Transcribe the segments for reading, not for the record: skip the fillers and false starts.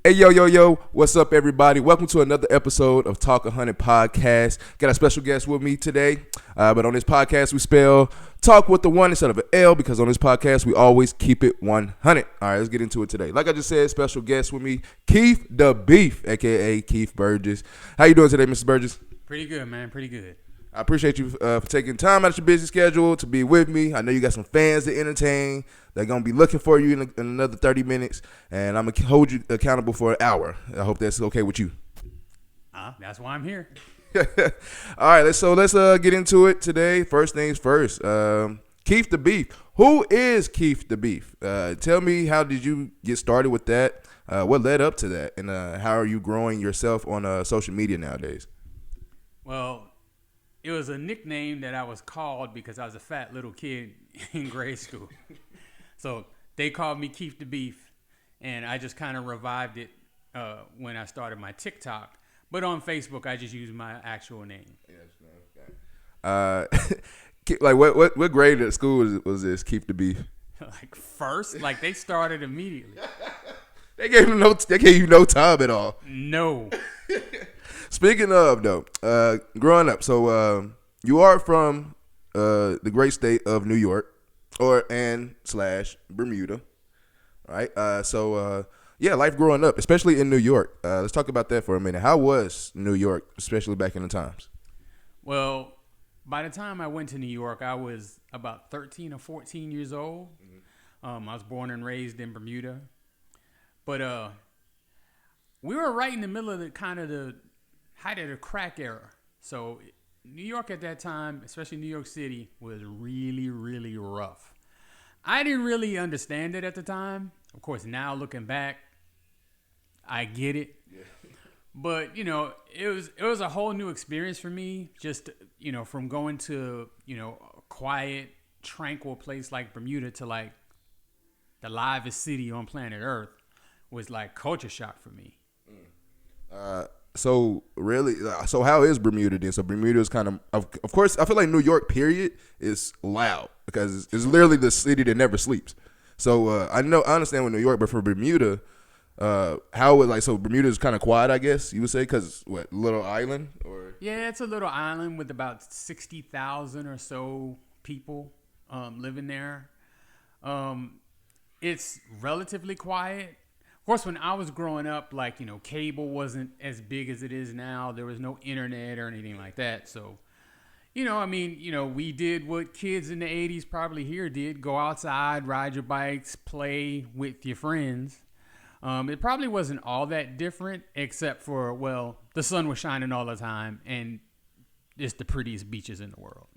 Hey, yo, what's up, everybody? Welcome to another episode of Ta1k podcast. Got a special guest with me today, but on this podcast, we spell talk with the one instead of an L because on this podcast, we always keep it 100. All right, let's get into it today. Like I just said, special guest with me, Keith the Beef, a.k.a. Keith Burgess. How you doing today, Mr. Burgess? Pretty good, man. Pretty good. I appreciate you for taking time out of your busy schedule to be with me. I know you got some fans to entertain. They're going to be looking for you in another 30 minutes, and I'm going to hold you accountable for an hour. I hope that's okay with you. That's why I'm here. All right, let's get into it today. First things first. Keith the Beef. Who is Keith the Beef? Tell me, how did you get started with that? What led up to that? And how are you growing yourself on social media nowadays? Well, it was a nickname that I was called because I was a fat little kid in grade school. So they called me Keith the Beef, and I just kind of revived it when I started my TikTok. But on Facebook, I just used my actual name. Like what grade at school was this, Keith the Beef? Like first, like they started immediately. They gave you no time at all. No. Speaking of though, growing up, so you are from the great state of New York, / Bermuda, right? Life growing up, especially in New York. Let's talk about that for a minute. How was New York, especially back in the times? Well, by the time I went to New York, I was about 13 or 14 years old. Mm-hmm. I was born and raised in Bermuda, but we were right in the middle of the height of the crack era. So New York at that time, especially New York City, was really, really rough. I didn't really understand it at the time. Of course, now looking back, I get it. Yeah. But, it was a whole new experience for me, just, from going to, a quiet, tranquil place like Bermuda to like the livest city on planet Earth was like culture shock for me. So how is Bermuda then? So Bermuda is kind of course, I feel like New York period is loud because it's literally the city that never sleeps. So I understand with New York, but for Bermuda, how is so Bermuda is kind of quiet, I guess you would say, because little island or? Yeah, it's a little island with about 60,000 or so people living there. It's relatively quiet. Of course, when I was growing up, cable wasn't as big as it is now. There was no internet or anything like that. So, we did what kids in the 80s probably here did. Go outside, ride your bikes, play with your friends. It probably wasn't all that different, except for, the sun was shining all the time, and it's the prettiest beaches in the world.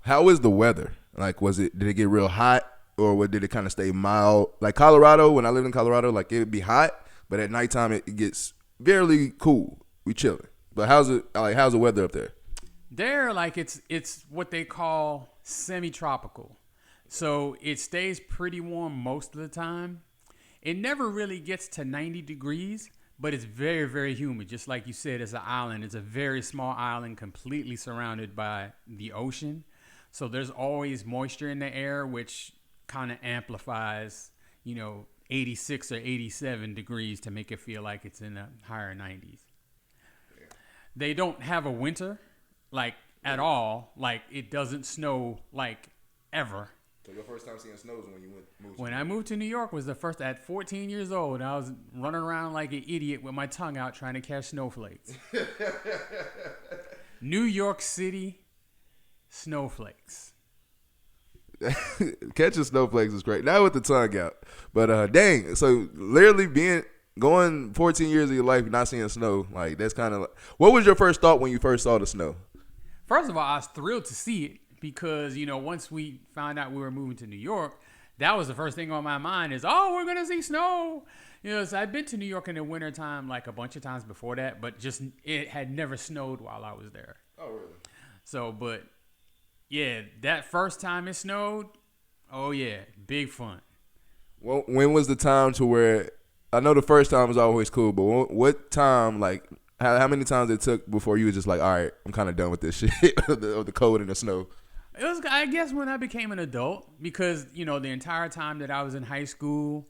How is the weather? Did it get real hot? Or did it kind of stay mild? Like Colorado, when I lived in Colorado, it would be hot, but at nighttime it gets fairly cool. We chilling. But how's the weather up there? There, it's what they call semi-tropical. So it stays pretty warm most of the time. It never really gets to 90 degrees, but it's very, very humid. Just like you said, it's an island. It's a very small island completely surrounded by the ocean. So there's always moisture in the air, which kind of amplifies, 86 or 87 degrees to make it feel like it's in the higher 90s. Yeah. They don't have a winter, at all. It doesn't snow, ever. So your first time seeing snow was when you moved? When I moved to New York was the first, at 14 years old. I was running around like an idiot with my tongue out trying to catch snowflakes. New York City snowflakes. Catching snowflakes is great. Not with the tongue out. But dang, so literally going 14 years of your life not seeing snow, that's kind of what was your first thought when you first saw the snow? First of all, I was thrilled to see it because, once we found out we were moving to New York, that was the first thing on my mind is, we're going to see snow. So I'd been to New York in the wintertime a bunch of times before that, but just it had never snowed while I was there. Oh, really? So, but yeah, that first time it snowed, oh yeah, big fun. Well, when was the time to where, I know the first time was always cool, but what time, how many times it took before you were just all right, I'm kind of done with this shit of the cold and the snow? It was, I guess, when I became an adult because, the entire time that I was in high school,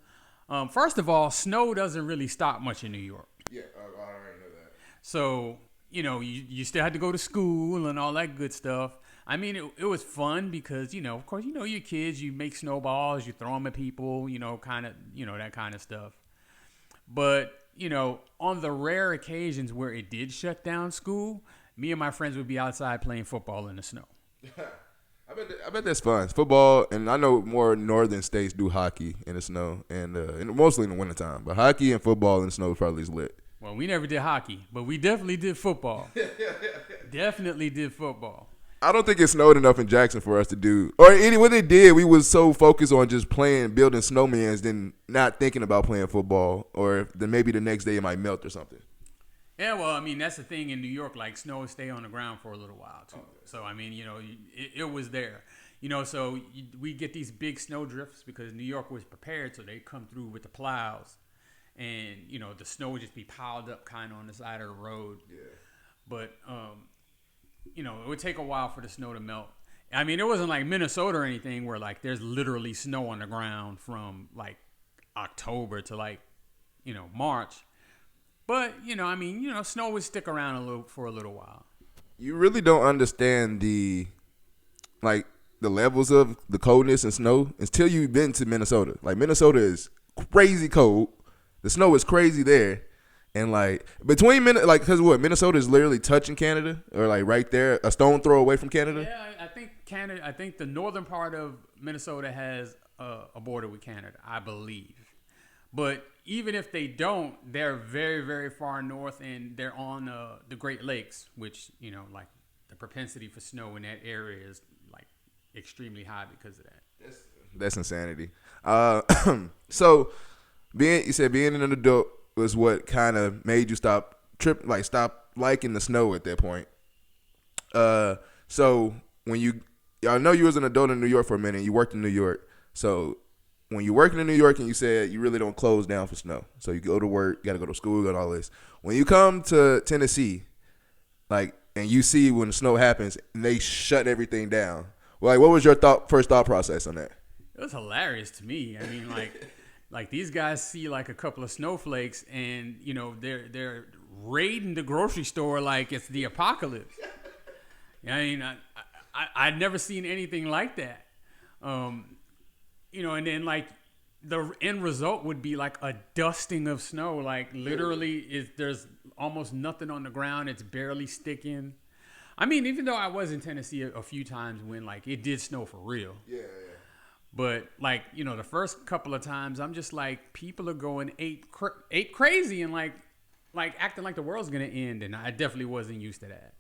First of all, snow doesn't really stop much in New York. Yeah, I already know that. So, you still had to go to school and all that good stuff. I mean, it was fun because, of course, you're kids, you make snowballs, you throw them at people, kind of, that kind of stuff. But, on the rare occasions where it did shut down school, me and my friends would be outside playing football in the snow. I bet that's fun. Football, and I know more northern states do hockey in the snow, and mostly in the wintertime. But hockey and football in the snow is probably as lit. Well, we never did hockey, but we definitely did football. Definitely did football. I don't think it snowed enough in Jackson for us to do. Or what it did, we was so focused on just building snowmans, then not thinking about playing football. Or then maybe the next day it might melt or something. Yeah, well, I mean, that's the thing in New York. Like, snow will stay on the ground for a little while, too. So, I mean, it was there. So we get these big snow drifts because New York was prepared, so they come through with the plows. And, the snow would just be piled up kind of on the side of the road. Yeah. But, it would take a while for the snow to melt. I mean, it wasn't like Minnesota or anything where, like, there's literally snow on the ground from, like, October to, like, March. But, snow would stick around for a little while. You really don't understand the levels of the coldness and snow until you've been to Minnesota. Like, Minnesota is crazy cold. The snow is crazy there. And, like, because Minnesota is literally touching Canada or, like, right there, a stone throw away from Canada? Yeah, I think the northern part of Minnesota has a border with Canada, I believe. But even if they don't, they're very, very far north, and they're on the Great Lakes, which, like, the propensity for snow in that area is, like, extremely high because of that. That's insanity. So, you said being an adult was what kind of made you stop liking the snow at that point. So when I know you was an adult in New York for a minute, you worked in New York. So when you're working in New York and you said you really don't close down for snow, so you go to work, you got to go to school, got all this. When you come to Tennessee, like, and you see when the snow happens and they shut everything down, like, what was your first thought process on that? It was hilarious to me. I mean, like these guys see like a couple of snowflakes and, they're raiding the grocery store like it's the apocalypse. I mean, I'd never seen anything like that. And then like the end result would be like a dusting of snow. Like, literally there's almost nothing on the ground. It's barely sticking. I mean, even though I was in Tennessee a few times when, like, it did snow for real. Yeah. But, like, the first couple of times, I'm just like, people are going ape crazy and, like acting like the world's going to end. And I definitely wasn't used to that.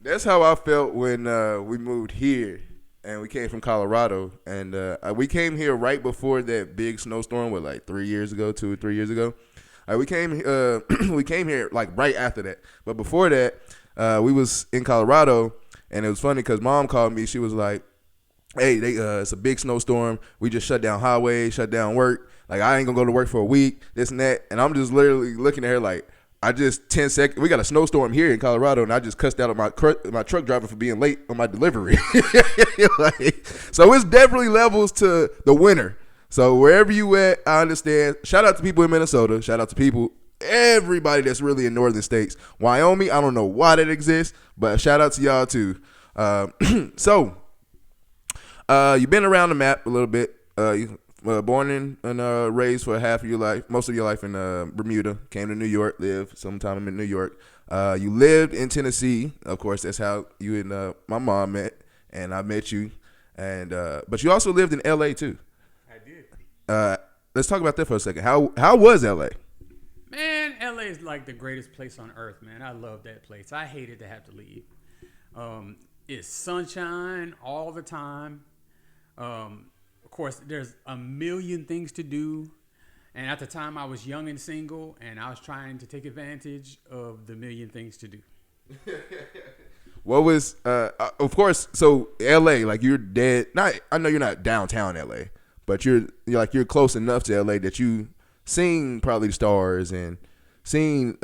That's how I felt when we moved here and we came from Colorado. And we came here right before that big snowstorm, 2 or 3 years ago. We came here, like, right after that. But before that, we was in Colorado, and it was funny because Mom called me. She was like, hey, it's a big snowstorm. We just shut down highways, shut down work. Like, I ain't gonna go to work for a week, this and that. And I'm just literally looking at her like, 10 seconds. We got a snowstorm here in Colorado, and I just cussed out my truck driver for being late on my delivery. So it's definitely levels to the winter. So wherever you at, I understand. Shout out to people in Minnesota. Shout out to everybody that's really in northern states. Wyoming, I don't know why that exists, but shout out to y'all too. So. You've been around the map a little bit. Born and raised for most of your life in Bermuda. Came to New York, lived sometime in New York. You lived in Tennessee. Of course, that's how you and my mom met, and I met you. And but you also lived in L.A. too. I did. Let's talk about that for a second. How was L.A.? Man, L.A. is like the greatest place on earth, man. I love that place. I hated to have to leave. It's sunshine all the time. Of course, there's a million things to do. And at the time, I was young and single, and I was trying to take advantage of the million things to do. What was, of course, so L.A., like, you're dead. I know you're not downtown L.A., but you're close enough to L.A. that you seen probably the stars and seen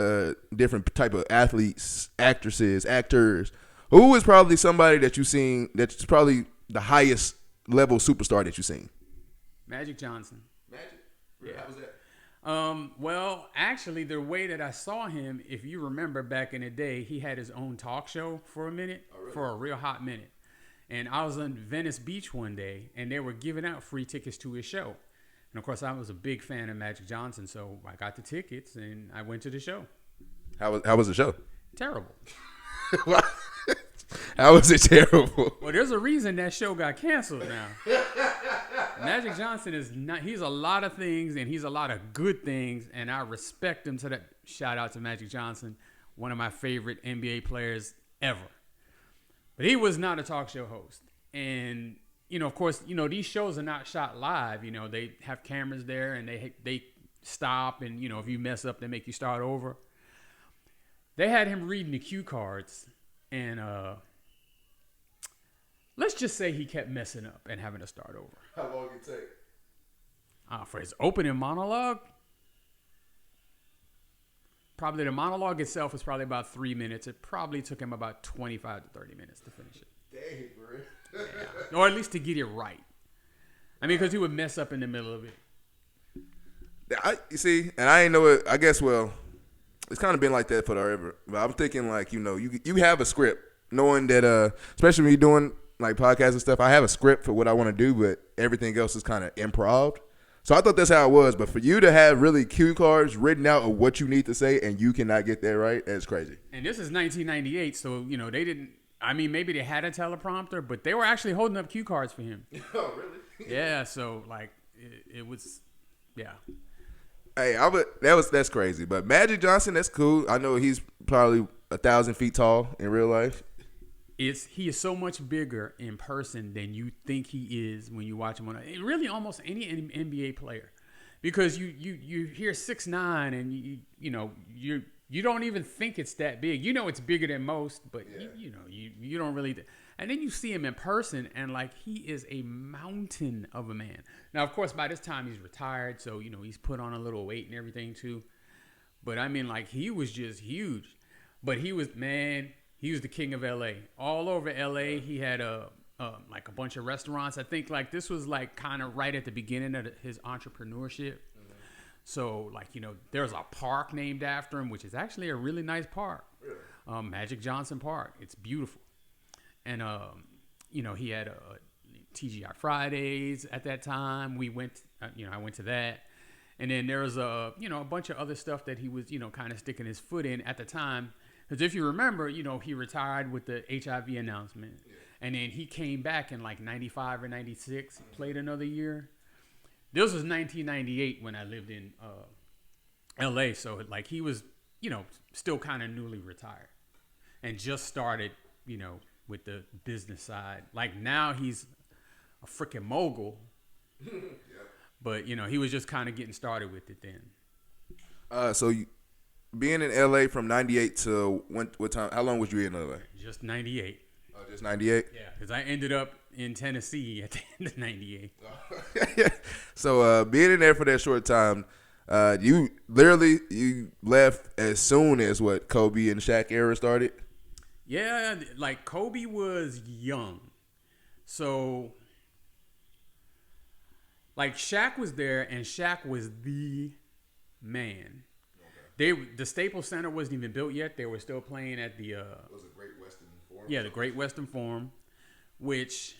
different type of athletes, actresses, actors. Who is probably somebody that you've seen that's probably the highest level superstar that you've seen? Magic Johnson. Magic? Yeah. How was that? Well, actually, the way that I saw him, if you remember back in the day, he had his own talk show for a minute, for a real hot minute. And I was on Venice Beach one day, and they were giving out free tickets to his show. And of course, I was a big fan of Magic Johnson, so I got the tickets and I went to the show. How was the show? Terrible. How was it terrible? Well, there's a reason that show got canceled now. Magic Johnson is not, he's a lot of things and he's a lot of good things, and I respect him to that. Shout out to Magic Johnson, one of my favorite NBA players ever. But he was not a talk show host. And, of course, these shows are not shot live. They have cameras there and they stop, and, if you mess up, they make you start over. They had him reading the cue cards, and let's just say he kept messing up and having to start over. How long did it take? For his opening monologue, probably the monologue itself was probably about 3 minutes. It probably took him about 25 to 30 minutes to finish it. Dang, bro. Yeah. Or at least to get it right. I mean, because he would mess up in the middle of it. You see, and I ain't know it. I guess, well, it's kind of been like that forever. But I'm thinking, like, you have a script, knowing that, especially when you're doing like podcasts and stuff, I have a script for what I want to do, but everything else is kind of improv. So I thought that's how it was. But for you to have really cue cards written out of what you need to say and you cannot get that right, that's crazy. And this is 1998, so, they didn't, I mean, maybe they had a teleprompter, but they were actually holding up cue cards for him. Oh, really? Yeah, so, like, it was, yeah. Hey, that's crazy. But Magic Johnson, that's cool. I know he's probably 1,000 feet tall in real life. He is so much bigger in person than you think he is when you watch him on really almost any NBA player, because you hear 6'9" and you don't even think it's that big. It's bigger than most, but yeah. you don't really. And then you see him in person, and like he is a mountain of a man. Now, of course, by this time he's retired, so he's put on a little weight and everything too. But I mean, like he was just huge. But he was the king of LA. All over LA, he had like a bunch of restaurants. I think like this was like kind of right at the beginning of his entrepreneurship. Mm-hmm. So like there's a park named after him, which is actually a really nice park. Really? Magic Johnson Park. It's beautiful. And he had a TGI Fridays at that time. We went, I went to that. And then there was a bunch of other stuff that he was, kind of sticking his foot in at the time. Because if you remember, he retired with the HIV announcement. Yeah. And then he came back in like 95 or 96, played another year. This was 1998 when I lived in LA. So like he was, still kind of newly retired and just started, with the business side. Like now he's a freaking mogul. Yep. But, he was just kind of getting started with it then. So being in LA from 98 to what time? How long was you in LA? Just 98. Oh, just 98? Yeah, because I ended up in Tennessee at the end of 98. So being in there for that short time, you left as soon as what, Kobe and Shaq era started? Yeah, like Kobe was young. So like Shaq was there, and Shaq was the man. The Staples Center wasn't even built yet. They were still playing at the was it Great Western Forum? Yeah, the Great Western Forum, which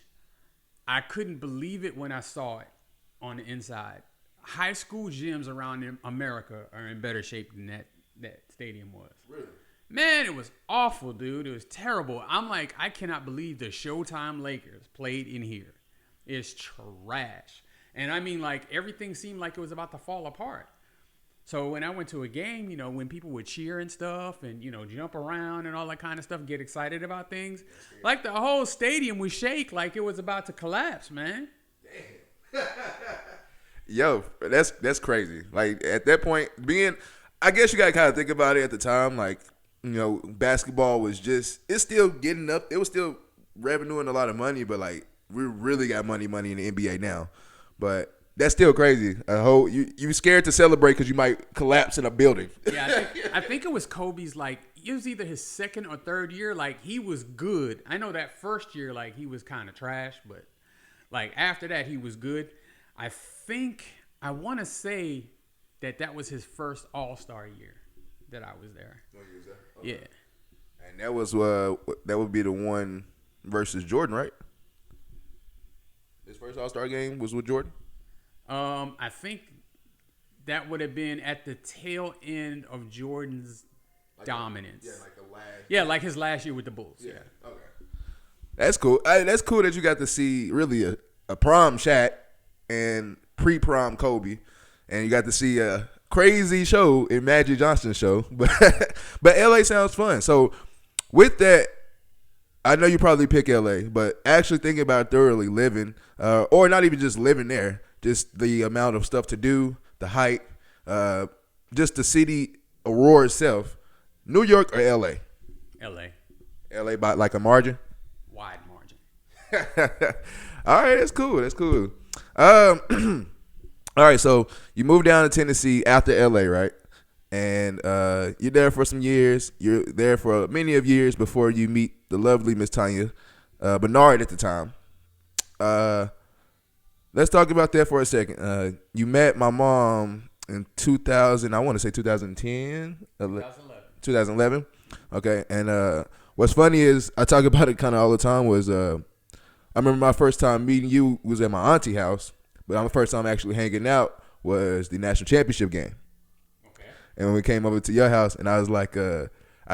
I couldn't believe it when I saw it on the inside. High school gyms around America are in better shape than that stadium was. Really? Man, it was awful, dude. It was terrible. I'm like, I cannot believe the Showtime Lakers played in here. It's trash. And I mean, like, everything seemed like it was about to fall apart. So when I went to a game, when people would cheer and stuff and, jump around and all that kind of stuff, get excited about things, like the whole stadium would shake like it was about to collapse, man. Damn. Yo, that's crazy. Like, at that point, I guess you got to kind of think about it at the time, like, basketball was it's still getting up. It was still revenuing a lot of money, but, like, we really got money in the NBA now. But that's still crazy. You scared to celebrate because you might collapse in a building. Yeah, I think it was Kobe's, like, it was either his second or third year. Like, he was good. I know that first year, like, he was kind of trash, but, like, after that, he was good. I want to say that was his first All-Star year that I was there. Oh, you was there? Okay. Yeah. And that would be the one versus Jordan, right? His first All-Star game was with Jordan? I think that would have been at the tail end of Jordan's dominance. Like the last. Yeah, like his last year with the Bulls. Yeah. Okay. That's cool. That's cool that you got to see really a prom Shaq and pre-prom Kobe, and you got to see a crazy show in Magic Johnson's show. But LA sounds fun. So with that, I know you probably pick LA, but actually thinking about thoroughly living, or not even just living there, just the amount of stuff to do, the hype, just the city aurora itself. New York or LA? LA. LA by like a margin? Wide margin. All right, that's cool. That's cool. All right, so you moved down to Tennessee after LA, right? And you're there for some years. You're there for many of years before you meet the lovely Miss Tanya Bernard at the time. Let's talk about that for a second. You met my mom in 2000. I want to say 2010. 2011. Okay, and what's funny is I talk about it kind of all the time. Was I remember my first time meeting you was at my auntie house, but my first time actually hanging out was the national championship game. Okay. And when we came over to your house, and I was like, I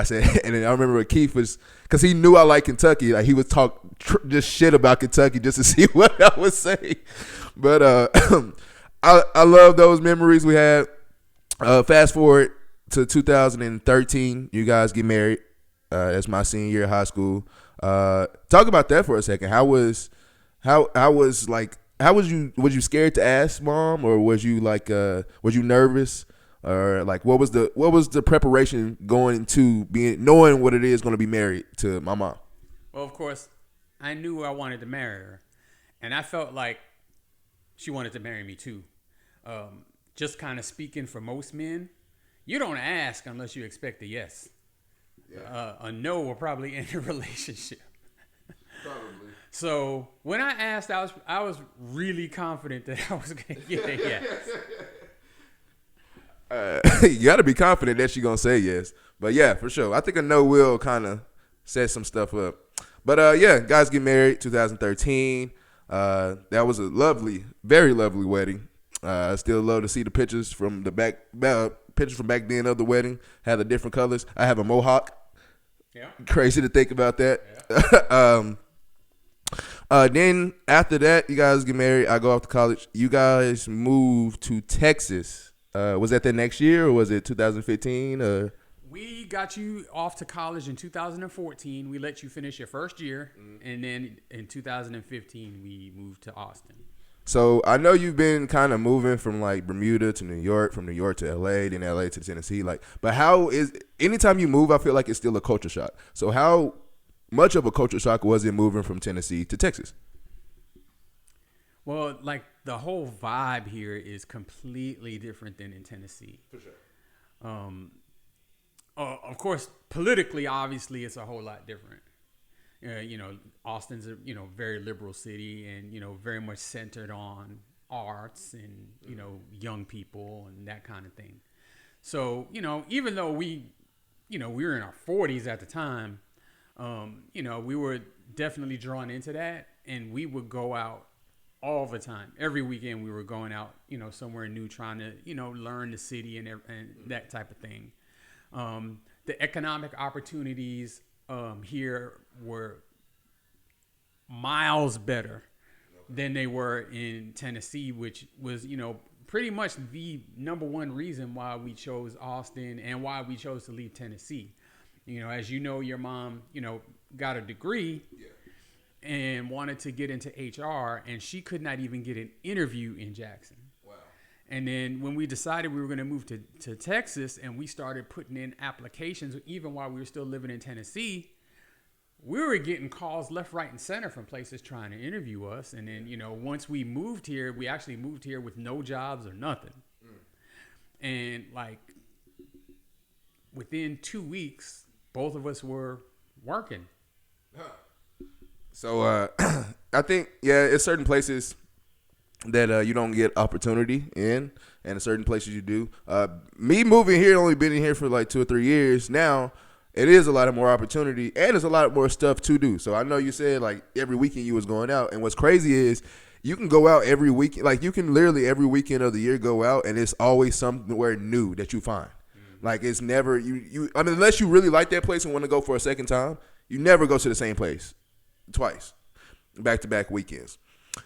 said, and then I remember Keith was, because he knew I liked Kentucky, like he would talk just shit about Kentucky just to see what I would say. But I love those memories we had. Fast forward to 2013, you guys get married. That's my senior year of high school. Talk about that for a second. How was you scared to ask mom, or was you nervous, or like what was the preparation going into knowing what it is going to be married to my mom? Well, of course, I knew I wanted to marry her, and I felt like she wanted to marry me too. Just kind of speaking for most men, you don't ask unless you expect a yes. Yeah. A no will probably end a relationship. Probably. So when I asked, I was really confident that I was going to get a yes. You got to be confident that she's going to say yes. But yeah, for sure. I think a no will kind of set some stuff up. But yeah, guys get married 2013. That was a lovely, very lovely wedding. I still love to see the pictures from the back then of the wedding. Had the different colors. I have a mohawk. Yeah. Crazy to think about that. Yeah. Then after that, you guys get married. I go off to college. You guys moved to Texas. Was that the next year, or was it 2015? We got you off to college in 2014. We let you finish your first year, and then in 2015 we moved to Austin. So I know you've been kind of moving from like Bermuda to New York, from New York to LA, then LA to Tennessee. But anytime you move, I feel like it's still a culture shock. So how much of a culture shock was it moving from Tennessee to Texas? Well, like the whole vibe here is completely different than in Tennessee. For sure. Of course, politically, obviously, it's a whole lot different. Austin's a very liberal city, and very much centered on arts and young people and that kind of thing. So even though we were in our 40s at the time, we were definitely drawn into that, and we would go out all the time. Every weekend we were going out, somewhere new, trying to learn the city and that type of thing. The economic opportunities here were miles better than they were in Tennessee, which was, pretty much the number one reason why we chose Austin and why we chose to leave Tennessee. As your mom, got a degree and wanted to get into HR, and she could not even get an interview in Jackson. And then when we decided we were going to move to Texas, and we started putting in applications, even while we were still living in Tennessee, we were getting calls left, right, and center from places trying to interview us. And then, once we moved here, we actually moved here with no jobs or nothing. And like within 2 weeks, both of us were working. So I think, it's certain places that you don't get opportunity in, and in certain places you do. Me moving here, only been in here for like 2 or 3 years now. It is a lot of more opportunity, and there's a lot more stuff to do. So I know you said like every weekend you was going out, and what's crazy is you can go out every weekend. Like you can literally every weekend of the year go out, and it's always somewhere new that you find. Like it's never you. I mean, unless you really like that place and want to go for a second time, you never go to the same place twice, back to back weekends.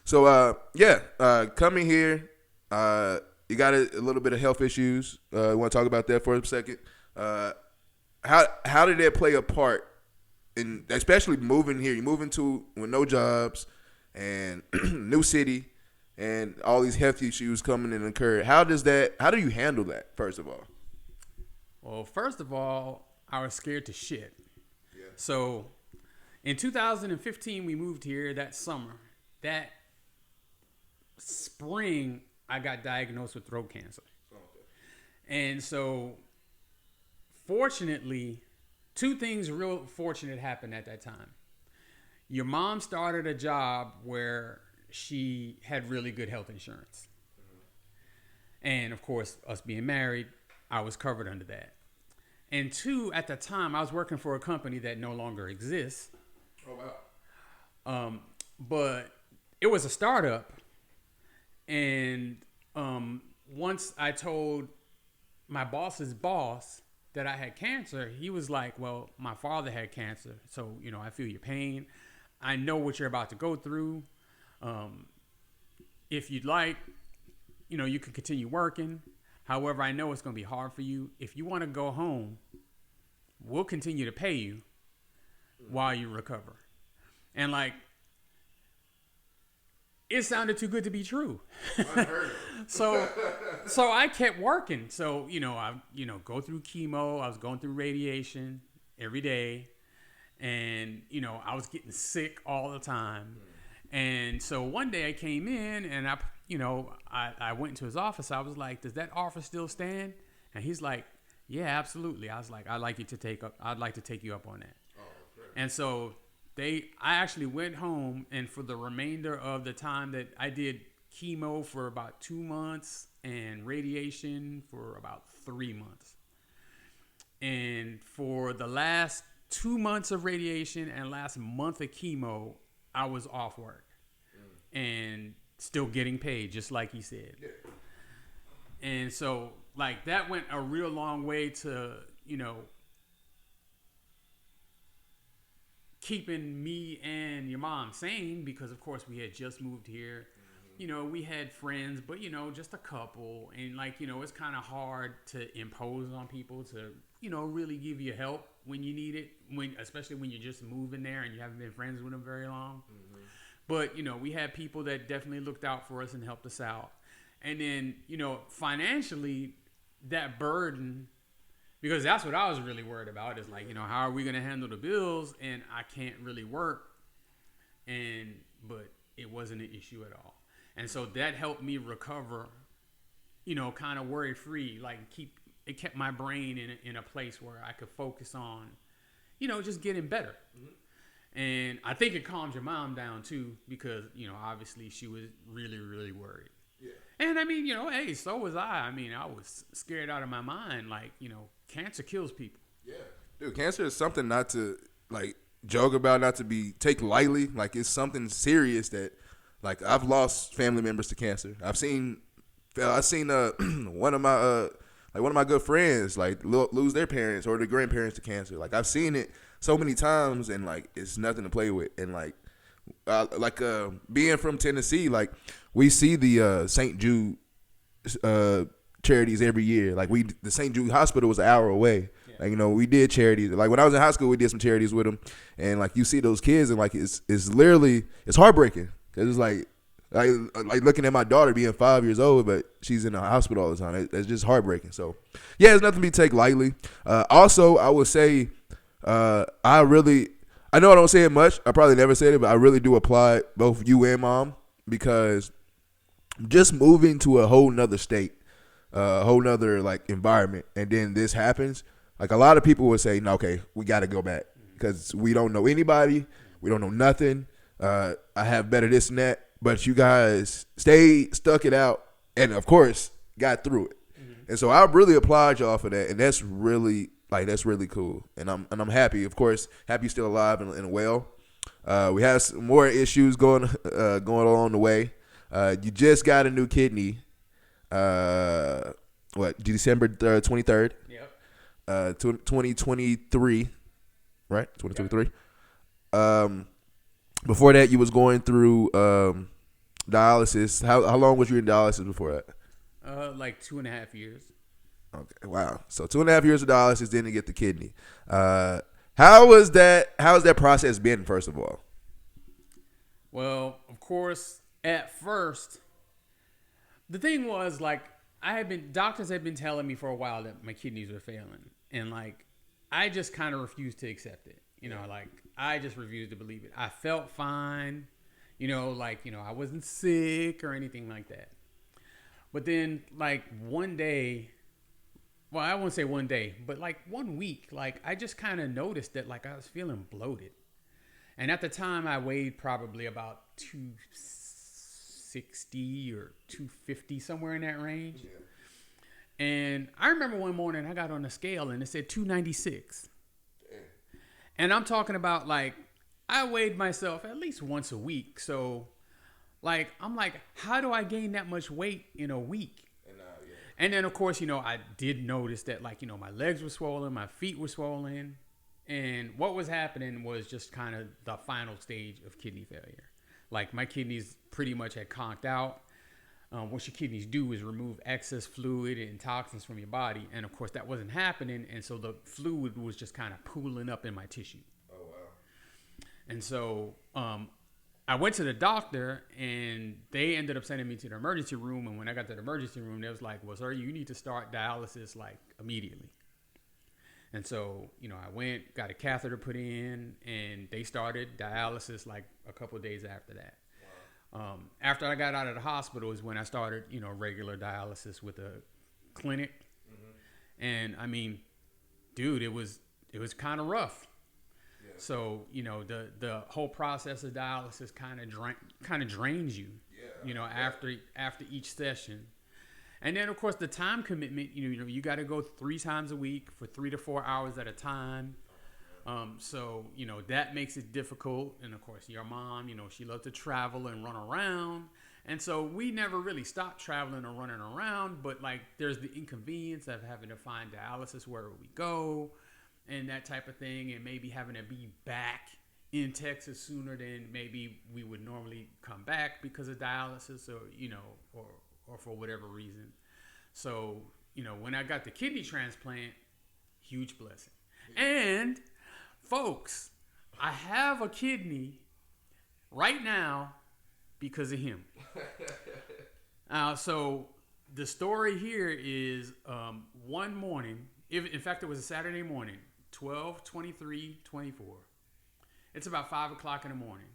So coming here, you got a little bit of health issues. Want to talk about that for a second? How did that play a part in, especially moving here? You moving to with no jobs and new city and all these health issues coming and occur. How do you handle that, first of all? Well, first of all, I was scared to shit. Yeah. So in 2015, we moved here that summer. That spring, I got diagnosed with throat cancer. And so fortunately, 2 things real fortunate happened at that time. Your mom started a job where she had really good health insurance. And of course, us being married, I was covered under that. And 2, at the time, I was working for a company that no longer exists. Oh, wow. But it was a startup. And once I told my boss's boss that I had cancer, he was like, well, my father had cancer. So, I feel your pain. I know what you're about to go through. If you'd like, you can continue working. However, I know it's going to be hard for you. If you want to go home, we'll continue to pay you while you recover. And it sounded too good to be true. So I kept working. So, I go through chemo. I was going through radiation every day. And, I was getting sick all the time. And so one day I came in and I went into his office. I was like, does that offer still stand? And he's like, yeah, absolutely. I was like, I'd like to take you up on that. Oh, great. And so I actually went home, and for the remainder of the time that I did chemo for about 2 months and radiation for about 3 months. And for the last 2 months of radiation and last month of chemo, I was off work and still getting paid, just like he said. Yeah. And so, that went a real long way to, keeping me and your mom sane, because, of course, we had just moved here. We had friends, but, just a couple. And, it's kind of hard to impose on people to, really give you help when you need it, especially when you're just moving there and you haven't been friends with them very long. Mm-hmm. But, we had people that definitely looked out for us and helped us out. And then, financially, that burden, because that's what I was really worried about, is how are we going to handle the bills? And I can't really work. But it wasn't an issue at all. And so that helped me recover, kind of worry free, it kept my brain in a place where I could focus on, just getting better. Mm-hmm. And I think it calmed your mom down too, because, obviously she was really, really worried. Yeah. And I mean, hey, so was I. I mean, I was scared out of my mind. Cancer kills people. Yeah. Dude, cancer is something not to joke about, not to be take lightly. It's something serious that I've lost family members to cancer. I've seen one of my good friends lose their parents or their grandparents to cancer. I've seen it so many times, and it's nothing to play with. And being from Tennessee, we see the St. Jude charities every year. The St. Jude Hospital was an hour away. Yeah. We did charities. When I was in high school, we did some charities with them. And you see those kids, and it's literally, it's heartbreaking, because it's like looking at my daughter being 5 years old, but she's in the hospital all the time. It's just heartbreaking. So yeah, it's nothing to be taken lightly. Also, I would say, I know I don't say it much. I probably never said it, but I really do applaud both you and mom, because just moving to a whole nother state, a whole nother environment, and then this happens. A lot of people would say, no, okay, we got to go back because we don't know anybody. We don't know nothing. I have better this and that. but you guys stuck it out, and of course got through it. And so I really applaud y'all for that, and that's really cool. And I'm happy, of course, happy you're still alive and well. We have some more issues going along the way. You just got a new kidney. December 23rd? Yep. 2023, right? 2023. Yep. Before that, you was going through dialysis. How long was you in dialysis before that? Like 2.5 years. Okay, wow. So 2.5 years of dialysis, then to get the kidney. How was that? How has that process been? First of all. Well, of course, at first, the thing was like doctors had been telling me for a while that my kidneys were failing, and like I just kind of refused to accept it. Like I just refused to believe it. I felt fine, I wasn't sick or anything like that. But then, like one day, well, I won't say one day, but like 1 week, like I just kind of noticed that like I was feeling bloated. And at the time, I weighed probably about 260 or 250, somewhere in that range. Yeah. And I remember one morning I got on the scale and it said 296. Damn. And I'm talking about like I weighed myself at least once a week. So like I'm like, how do I gain that much weight in a week? And then of course, I did notice that like, my legs were swollen, my feet were swollen. And what was happening was just kind of the final stage of kidney failure. Like my kidneys pretty much had conked out. What your kidneys do is remove excess fluid and toxins from your body. And of course that wasn't happening. And so the fluid was just kind of pooling up in my tissue. Oh, wow. And so I went to the doctor and they ended up sending me to the emergency room. And when I got to the emergency room, they was like, well, sir, you need to start dialysis like immediately. And so, I went, got a catheter put in, and they started dialysis like a couple of days after that. Wow. After I got out of the hospital is when I started, regular dialysis with a clinic. Mm-hmm. And I mean, dude, it was kind of rough. Yeah. So, the whole process of dialysis kind of drains you, after each session. And then, of course, the time commitment, you got to go 3 times a week for 3 to 4 hours at a time. So, that makes it difficult. And, of course, your mom, she loves to travel and run around. And so we never really stopped traveling or running around. But, like, there's the inconvenience of having to find dialysis wherever we go and that type of thing. And maybe having to be back in Texas sooner than maybe we would normally come back because of dialysis or for whatever reason. So, when I got the kidney transplant, huge blessing. And, folks, I have a kidney right now because of him. So, the story here is one morning, in fact, it was a Saturday morning, 12/23/24. It's about 5 o'clock in the morning.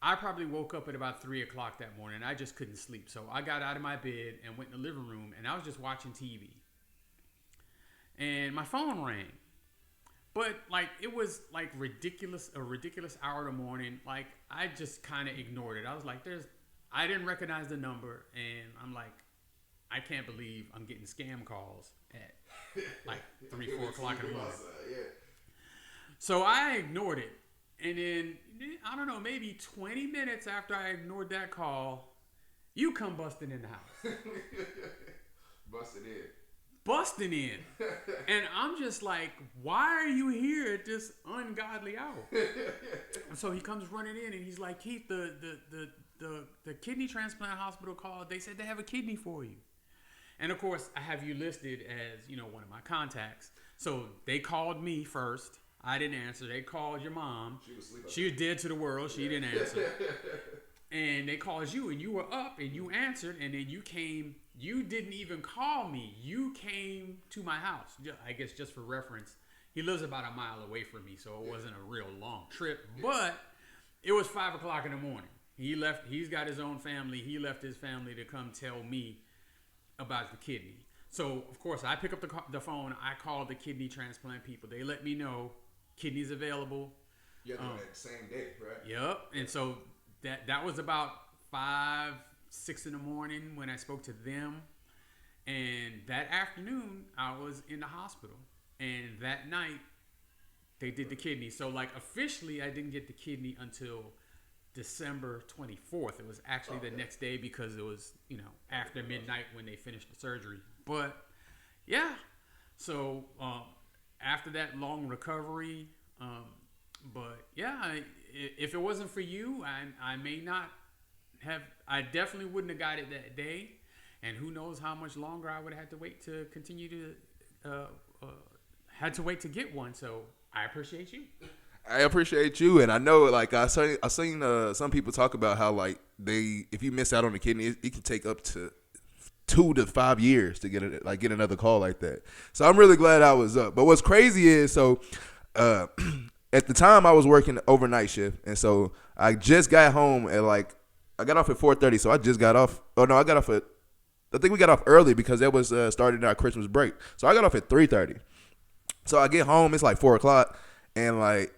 I probably woke up at about 3 o'clock that morning. I just couldn't sleep. So I got out of my bed and went in the living room, and I was just watching TV. And my phone rang. But, like, it was, like, a ridiculous hour of the morning. Like, I just kind of ignored it. I was like, I didn't recognize the number. And I'm like, I can't believe I'm getting scam calls at, like, 3, 4 o'clock in the morning. So I ignored it. And then, I don't know, maybe 20 minutes after I ignored that call, you come busting in the house. Busting in. And I'm just like, why are you here at this ungodly hour? And so he comes running in and he's like, Keith, the kidney transplant hospital called. They said they have a kidney for you. And of course, I have you listed as, one of my contacts. So they called me first. I didn't answer. They called your mom. She was dead to the world. She didn't answer. And they called you, and you were up, and you answered, and then you came. You didn't even call me. You came to my house. I guess just for reference, he lives about a mile away from me, so it wasn't a real long trip. But it was 5 o'clock in the morning. He left. He's got his own family. He left his family to come tell me about the kidney. So, of course, I pick up the phone. I call the kidney transplant people. They let me know. Kidneys available. Yeah, that same day, right? Yep. And so that was about 5, 6 in the morning when I spoke to them. And that afternoon, I was in the hospital. And that night, they did the kidney. So, like, officially, I didn't get the kidney until December 24th. It was actually the next day because it was, after midnight when they finished the surgery. But, yeah. So, after that long recovery, but, yeah, if it wasn't for you, I may not have, I definitely wouldn't have got it that day. And who knows how much longer I would have had to wait to continue to, had to wait to get one. So I appreciate you. I appreciate you, and I know, like I seen some people talk about how like if you miss out on the kidney, it can take up to 2 to 5 years to get get another call like that. So I'm really glad I was up. But what's crazy is at the time I was working overnight shift, and so I just got home at I got off at 4:30. So I just got off. Oh no, I think we got off early because that was starting our Christmas break. So I got off at 3:30. So I get home, it's like 4 o'clock, and like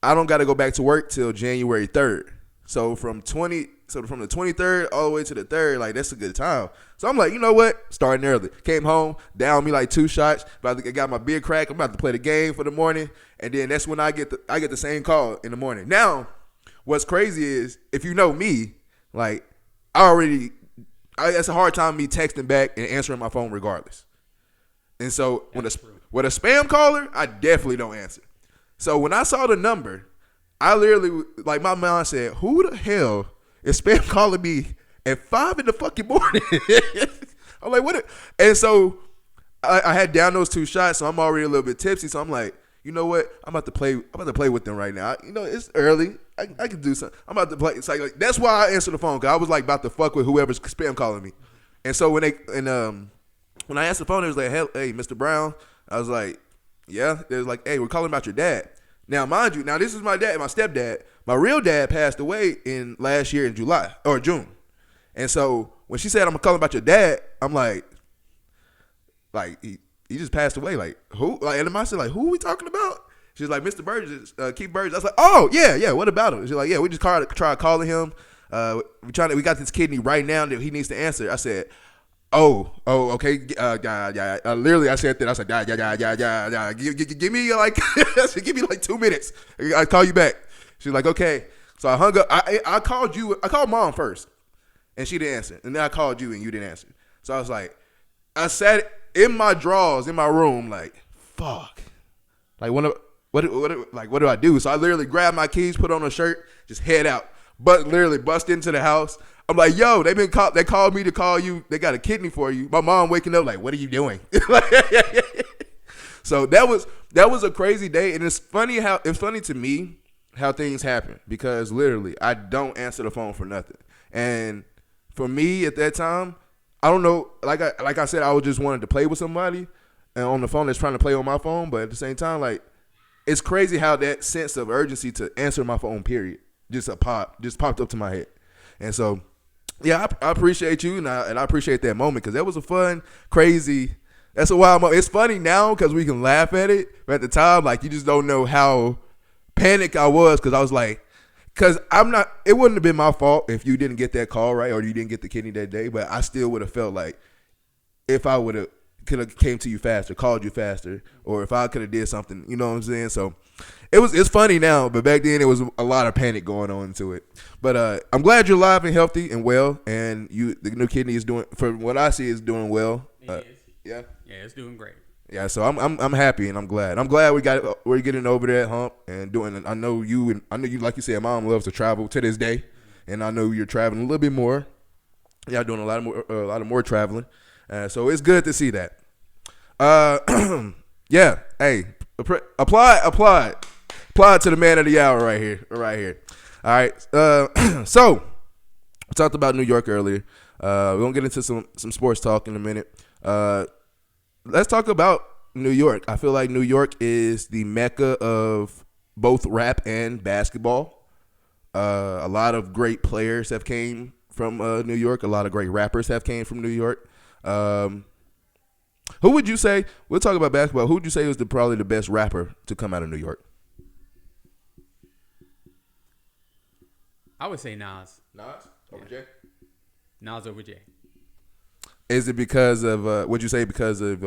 I don't got to go back to work till January 3rd. So from the 23rd all the way to the 3rd, like that's a good time. So I'm like, you know what? Starting early. Came home, down me like 2 shots. I got my beer crack. I'm about to play the game for the morning, and then that's when I get the same call in the morning. Now, what's crazy is if you know me, like it's a hard time me texting back and answering my phone regardless. And so with a spam caller, I definitely don't answer. So when I saw the number, I literally, like my mind said, who the hell is spam calling me at 5 in the fucking morning? I'm like, what? And so I had down those 2 shots, so I'm already a little bit tipsy. So I'm like, you know what? I'm about to play with them right now. It's early. I can do something. I'm about to play. It's like that's why I answered the phone, because I was like about to fuck with whoever's spam calling me. And so when I answered the phone, it was like, hey, Mr. Brown. I was like, yeah. They was like, hey, we're calling about your dad. Now, mind you, this is my dad, my stepdad. My real dad passed away in last year in July or June. And so when she said, I'm calling about your dad, I'm like he just passed away. Like, who? Like, and I said, like, who are we talking about? She's like, Mr. Burgess, Keith Burgess. I was like, oh, yeah, what about him? She's like, yeah, we just tried calling him. We got this kidney right now that he needs to answer. I said, oh, okay, yeah. Literally, I said that. I said, yeah. Give me give me like 2 minutes. I'll call you back. She's like, okay. So I hung up. I called you. I called mom first, and she didn't answer. And then I called you, and you didn't answer. So I was like, I sat in my drawers in my room, like, fuck. Like, what do I do? So I literally grabbed my keys, put on a shirt, just head out. But literally bust into the house. I'm like, yo, they called me to call you. They got a kidney for you. My mom waking up like, what are you doing? So that was a crazy day, and it's funny to me how things happen, because literally I don't answer the phone for nothing. And for me at that time, I don't know, like I said, I was just wanted to play with somebody and on the phone that's trying to play on my phone, but at the same time, like, it's crazy how that sense of urgency to answer my phone, period, just popped up to my head. And so, yeah, I appreciate you, and I appreciate that moment, because that was a fun, crazy. That's a wild moment. It's funny now because we can laugh at it, but at the time, like, you just don't know how panicked I was, because I was like, it wouldn't have been my fault if you didn't get that call, right, or you didn't get the kidney that day, but I still would have felt like if I could have came to you faster, called you faster, or if I could have did something, you know what I'm saying? So it's funny now, but back then it was a lot of panic going on into it. But I'm glad you're alive and healthy and well, and the new kidney is doing, from what I see, is doing well. Yeah, it's doing great. Yeah, so I'm happy and I'm glad. We're getting over that hump and doing. I know you, like you said, mom loves to travel to this day, and I know you're traveling a little bit more. Y'all doing a lot more traveling, so it's good to see that. Yeah, hey, apply to the man of the hour right here. All right, so we talked about New York earlier. We're gonna get into some sports talk in a minute. Let's talk about New York. I feel like New York is the mecca of both rap and basketball. A lot of great players have came from New York. A lot of great rappers have came from New York. Who would you say, we'll talk about basketball, who would you say was probably the best rapper to come out of New York? I would say Nas. Nas? Over Jay? Nas over Jay. Is it because of would you say because of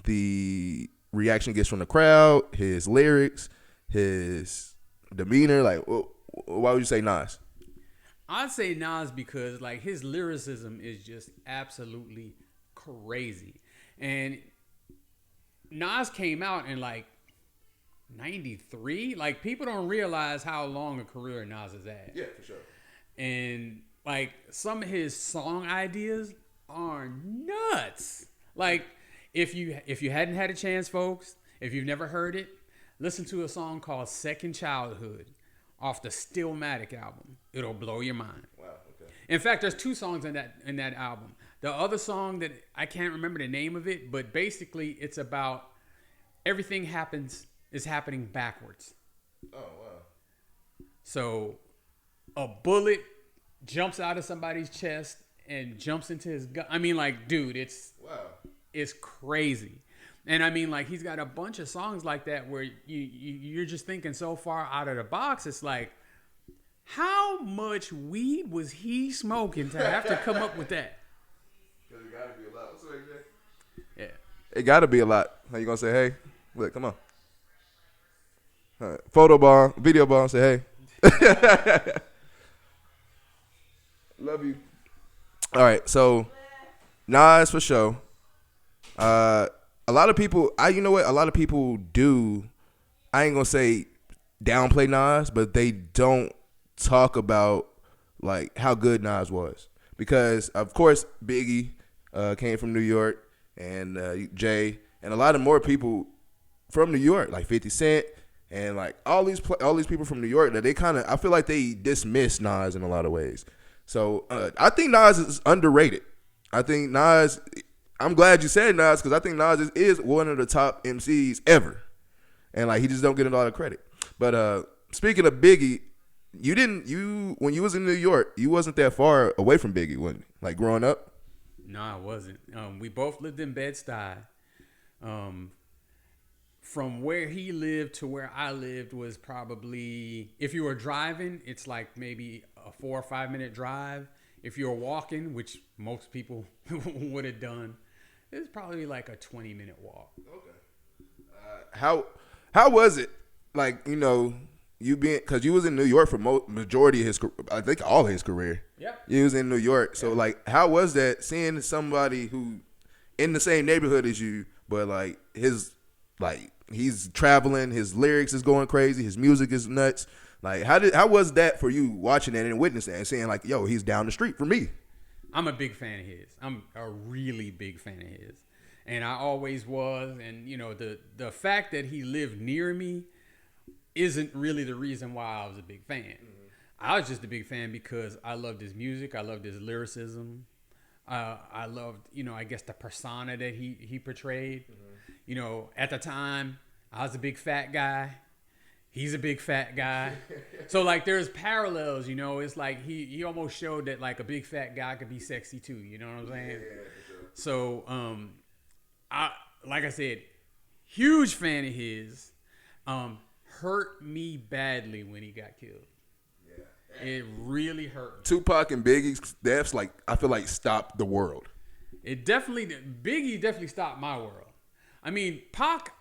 the reaction gets from the crowd, his lyrics, his demeanor? Like, why would you say Nas? I'd say Nas because like his lyricism is just absolutely crazy. And Nas came out in like 93. Like people don't realize how long a career Nas has had. Yeah, for sure. And like some of his song ideas are nuts. Like if you hadn't had a chance, folks, if you've never heard it, listen to a song called Second Childhood off the Stillmatic album. It'll blow your mind. Wow, okay. In fact, there's 2 songs in that album. The other song that I can't remember the name of it, but basically it's about everything is happening backwards. Oh, wow. So a bullet jumps out of somebody's chest and jumps into his gun. I mean, like, dude, it's crazy. And I mean, like, he's got a bunch of songs like that where you're just thinking so far out of the box. It's like, how much weed was he smoking to have to come up with that? Because it got to be a lot. What's the name? Yeah. It got to be a lot. How you going to say, hey? Look, come on. All right. Photo bomb, video bomb, say, hey. Love you. All right, so Nas for sure. A lot of people, you know what? A lot of people do. I ain't gonna say downplay Nas, but they don't talk about like how good Nas was because, of course, Biggie came from New York and Jay and a lot of more people from New York, like 50 Cent and like all these people from New York that I feel like they dismiss Nas in a lot of ways. So I think Nas is underrated. I think Nas. I'm glad you said Nas because I think Nas is one of the top MCs ever, and like he just don't get a lot of credit. But speaking of Biggie, when you was in New York, you wasn't that far away from Biggie, wasn't you? Like growing up? No, I wasn't. We both lived in Bed-Stuy. From where he lived to where I lived was probably, if you were driving, it's like maybe a 4 or 5 minute drive. If you were walking, which most people would have done, it's probably like a 20-minute walk. Okay. How was it? Like, you know, because you was in New York for majority of his, I think all his career. Yep. You was in New York. So, like, how was that seeing somebody who in the same neighborhood as you, but like he's traveling, his lyrics is going crazy, his music is nuts. Like, how was that for you watching that and witnessing that and saying like, yo, he's down the street from me? I'm a big fan of his. I'm a really big fan of his. And I always was. And, you know, the fact that he lived near me isn't really the reason why I was a big fan. Mm-hmm. I was just a big fan because I loved his music. I loved his lyricism. I loved, you know, I guess the persona that he portrayed. Mm-hmm. You know, at the time, I was a big fat guy. He's a big fat guy. So, like, there's parallels, you know. It's like he almost showed that, like, a big fat guy could be sexy, too. You know what I'm saying? Yeah, for sure. So, like I said, huge fan of his. Hurt me badly when he got killed. Yeah. It really hurt me. Tupac and Biggie's deaths, like, I feel like stopped the world. Biggie definitely stopped my world. I mean, Pac,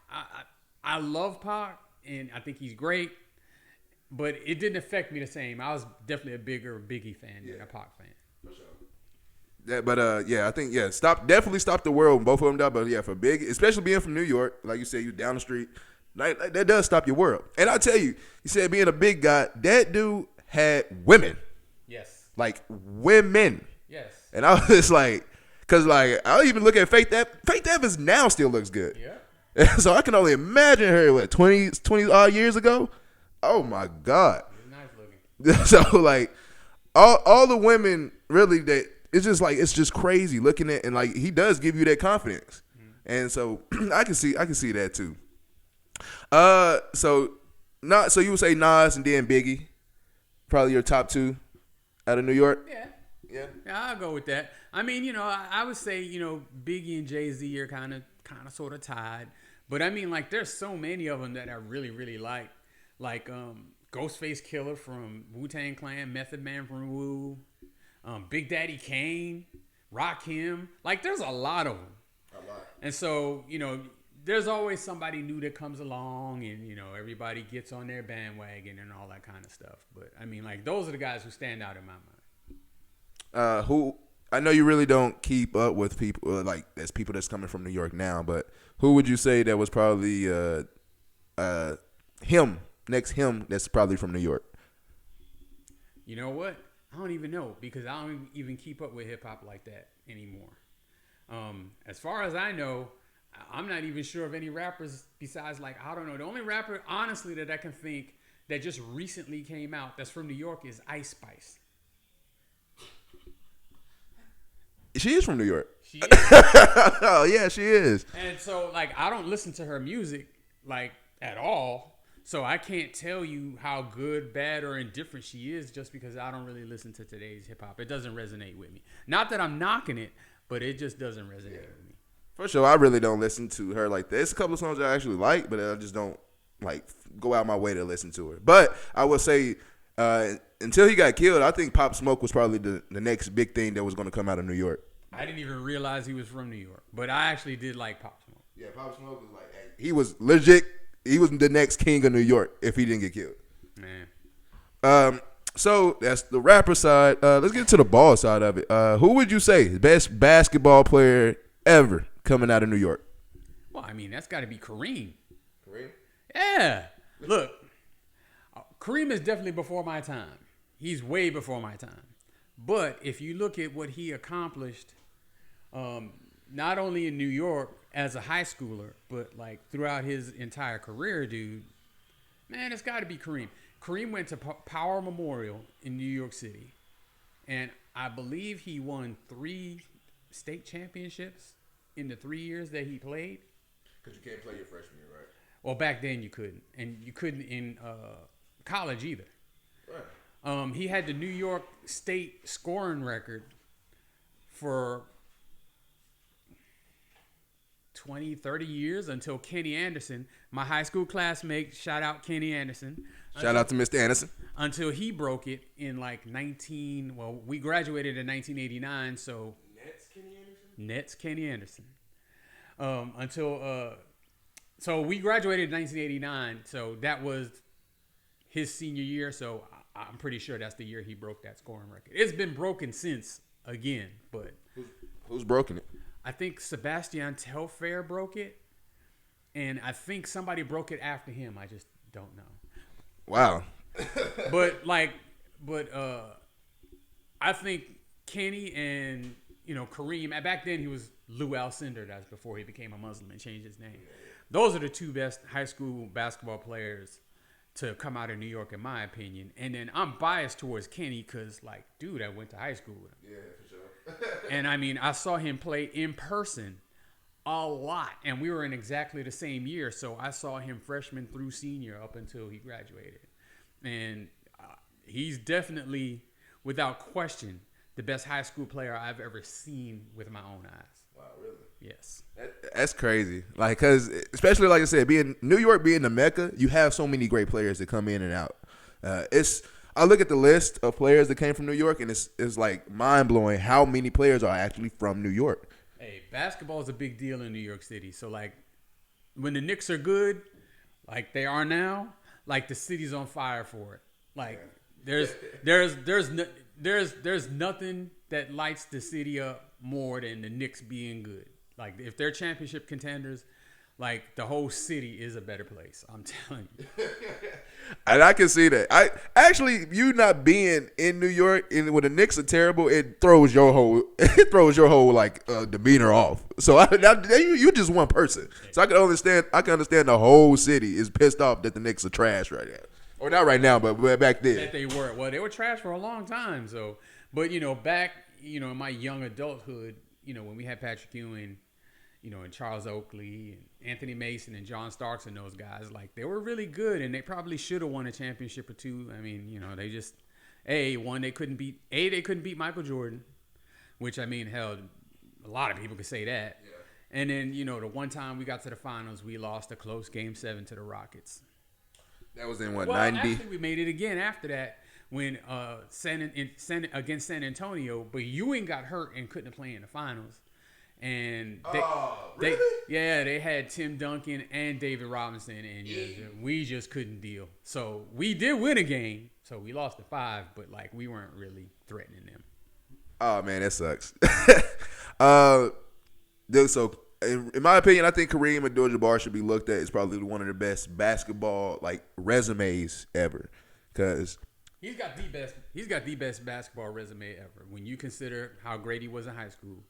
I love Pac. And I think he's great, but it didn't affect me the same. I was definitely a bigger Biggie fan than a Pac fan. For sure. Yeah, but I think definitely stopped the world when both of them died. But yeah, for Biggie, especially being from New York, like you said, you down the street, like that does stop your world. And I tell you, you said being a big guy, that dude had women. Yes. Like women. Yes. And I was just like, cause like I'll even look at Faith Evans now still looks good. Yeah. So I can only imagine her, 20 odd years ago? Oh, my God. Nice looking. So, like, all the women, really, it's just crazy looking at, and, like, he does give you that confidence. Mm-hmm. And so I can see that, too. So you would say Nas and then Biggie, probably your top 2 out of New York? Yeah, I'll go with that. I mean, you know, I would say, you know, Biggie and Jay-Z are kind of sort of tied. But I mean, like, there's so many of them that I really, really like. Like, Ghostface Killer from Wu-Tang Clan, Method Man from Wu, Big Daddy Kane, Rakim. Like, there's a lot of them. A lot. And so, there's always somebody new that comes along, and, everybody gets on their bandwagon and all that kind of stuff. But, I mean, like, those are the guys who stand out in my mind. Who I know you really don't keep up with people like there's people that's coming from New York now, but who would you say that was probably him that's probably from New York? You know what? I don't even know because I don't even keep up with hip hop like that anymore. As far as I know, I'm not even sure of any rappers besides, like, I don't know. The only rapper, honestly, that I can think that just recently came out that's from New York is Ice Spice. She is from New York. She is. Oh, yeah, she is. And so, like, I don't listen to her music, like, at all. So I can't tell you how good, bad, or indifferent she is just because I don't really listen to today's hip-hop. It doesn't resonate with me. Not that I'm knocking it, but it just doesn't resonate with me. For sure, I really don't listen to her like that. There's a couple of songs I actually like, but I just don't, like, go out my way to listen to her. But I will say, until he got killed, I think Pop Smoke was probably the next big thing that was going to come out of New York. I didn't even realize he was from New York, but I actually did like Pop Smoke. Yeah, Pop Smoke was like, hey, he was legit. He was the next king of New York if he didn't get killed. Man. So that's the rapper side. Let's get to the ball side of it. Who would you say best basketball player ever coming out of New York? Well, I mean, that's got to be Kareem. Kareem? Yeah. Look, Kareem is definitely before my time. He's way before my time. But if you look at what he accomplished, not only in New York as a high schooler, but like throughout his entire career, dude, man, it's got to be Kareem. Kareem went to Power Memorial in New York City, and I believe he won 3 state championships in the 3 years that he played. Because you can't play your freshman year, right? Well, back then you couldn't, and you couldn't in college either. Right. He had the New York State scoring record for 20, 30 years until Kenny Anderson, my high school classmate, shout out Kenny Anderson. Shout out to Mr. Anderson. Until he broke it in like we graduated in 1989, so Nets Kenny Anderson. So we graduated in 1989, so that was his senior year, so I'm pretty sure that's the year he broke that scoring record. It's been broken since again, but who's broken it? I think Sebastian Telfair broke it, and I think somebody broke it after him. I just don't know. Wow. I think Kenny and Kareem. Back then he was Lou Alcindor. That's before he became a Muslim and changed his name. Those are the 2 best high school basketball players to come out of New York, in my opinion. And then I'm biased towards Kenny because, like, dude, I went to high school with him. Yeah, for sure. And, I mean, I saw him play in person a lot. And we were in exactly the same year. So I saw him freshman through senior up until he graduated. And he's definitely, without question, the best high school player I've ever seen with my own eyes. Wow, really? Yes. That's crazy. Like, because especially, like I said, New York being the Mecca, you have so many great players that come in and out. I look at the list of players that came from New York, and it's like mind-blowing how many players are actually from New York. Hey, basketball is a big deal in New York City. So, like, when the Knicks are good, like they are now, like the city's on fire for it. Like, there's nothing that lights the city up more than the Knicks being good. Like, if they're championship contenders, like, the whole city is a better place. I'm telling you. And I can see that. You not being in New York, and when the Knicks are terrible, it throws your whole like demeanor off. So you just one person. So I can understand the whole city is pissed off that the Knicks are trash right now. Or not right now, but back then. That they were. Well, they were trash for a long time. So, but back in my young adulthood, when we had Patrick Ewing, and Charles Oakley and Anthony Mason and John Starks and those guys, like, they were really good, and they probably should have won a championship or 2. I mean, they just they couldn't beat Michael Jordan, which, I mean, hell, a lot of people could say that. Yeah. And then, the one time we got to the finals, we lost a close Game 7 to the Rockets. That was in what, Well, 90? actually, we made it again after that when against San Antonio, but Ewing got hurt and couldn't play in the finals. And really? they had Tim Duncan and David Robinson, and we just couldn't deal. So we did win a game, so we lost to 5, but like we weren't really threatening them. Oh man, that sucks. So in my opinion, I think Kareem Abdul-Jabbar should be looked at as probably one of the best basketball like resumes ever, because he's got the best basketball resume ever. When you consider how great he was in high school,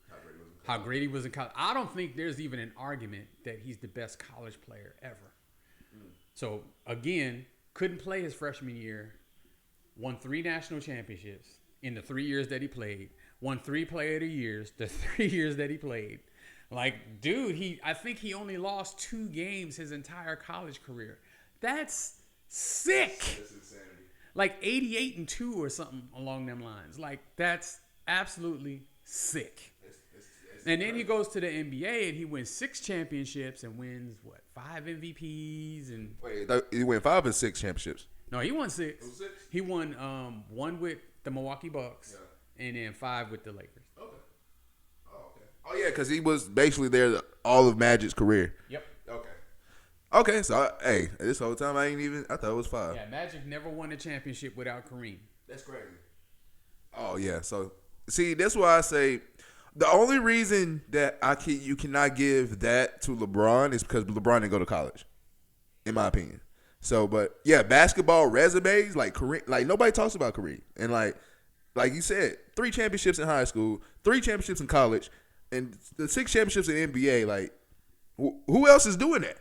how great he was in college, I don't think there's even an argument that he's the best college player ever. So again, couldn't play his freshman year, won 3 national championships in the 3 years that he played, won 3 Player of the Years the 3 years that he played. Like, dude, I think he only lost 2 games his entire college career. That's sick. That's insanity. Like 88-2 or something along them lines. Like, that's absolutely sick. And then he goes to the NBA and he wins 6 championships and wins 5 MVPs and wait, he won 5 and 6 championships. No, he won 6. It was 6? He won 1 with the Milwaukee Bucks and then 5 with the Lakers. Okay. Oh yeah, because he was basically there all of Magic's career. Yep. Okay, so this whole time I thought it was 5. Yeah, Magic never won a championship without Kareem. That's crazy. Oh yeah, so see, that's why I say the only reason that you cannot give that to LeBron is because LeBron didn't go to college, in my opinion. So, but yeah, basketball resumes like Kareem, like nobody talks about Kareem, and like you said, 3 championships in high school, 3 championships in college, and the 6 championships in the NBA. Like, who else is doing that?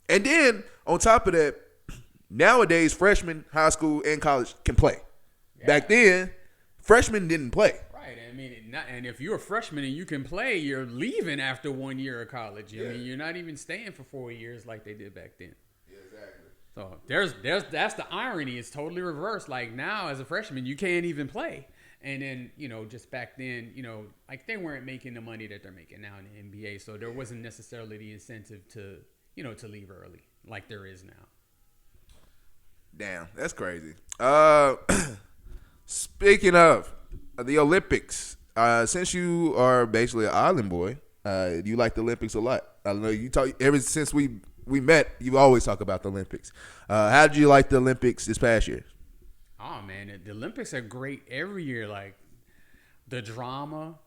And then on top of that, nowadays freshmen, high school, and college can play. Yeah. Back then, freshmen didn't play. Right. I mean, and if you're a freshman and you can play, you're leaving after 1 year of college. I mean, you're not even staying for 4 years like they did back then. Yeah, exactly. So that's the irony. It's totally reversed. Like now, as a freshman, you can't even play. And then, just back then, like they weren't making the money that they're making now in the NBA. So there wasn't necessarily the incentive to leave early like there is now. Damn, that's crazy. Speaking of the Olympics, since you are basically an island boy, you like the Olympics a lot. I know you talk ever since we met. You always talk about the Olympics. How did you like the Olympics this past year? Oh man, the Olympics are great every year. Like the drama.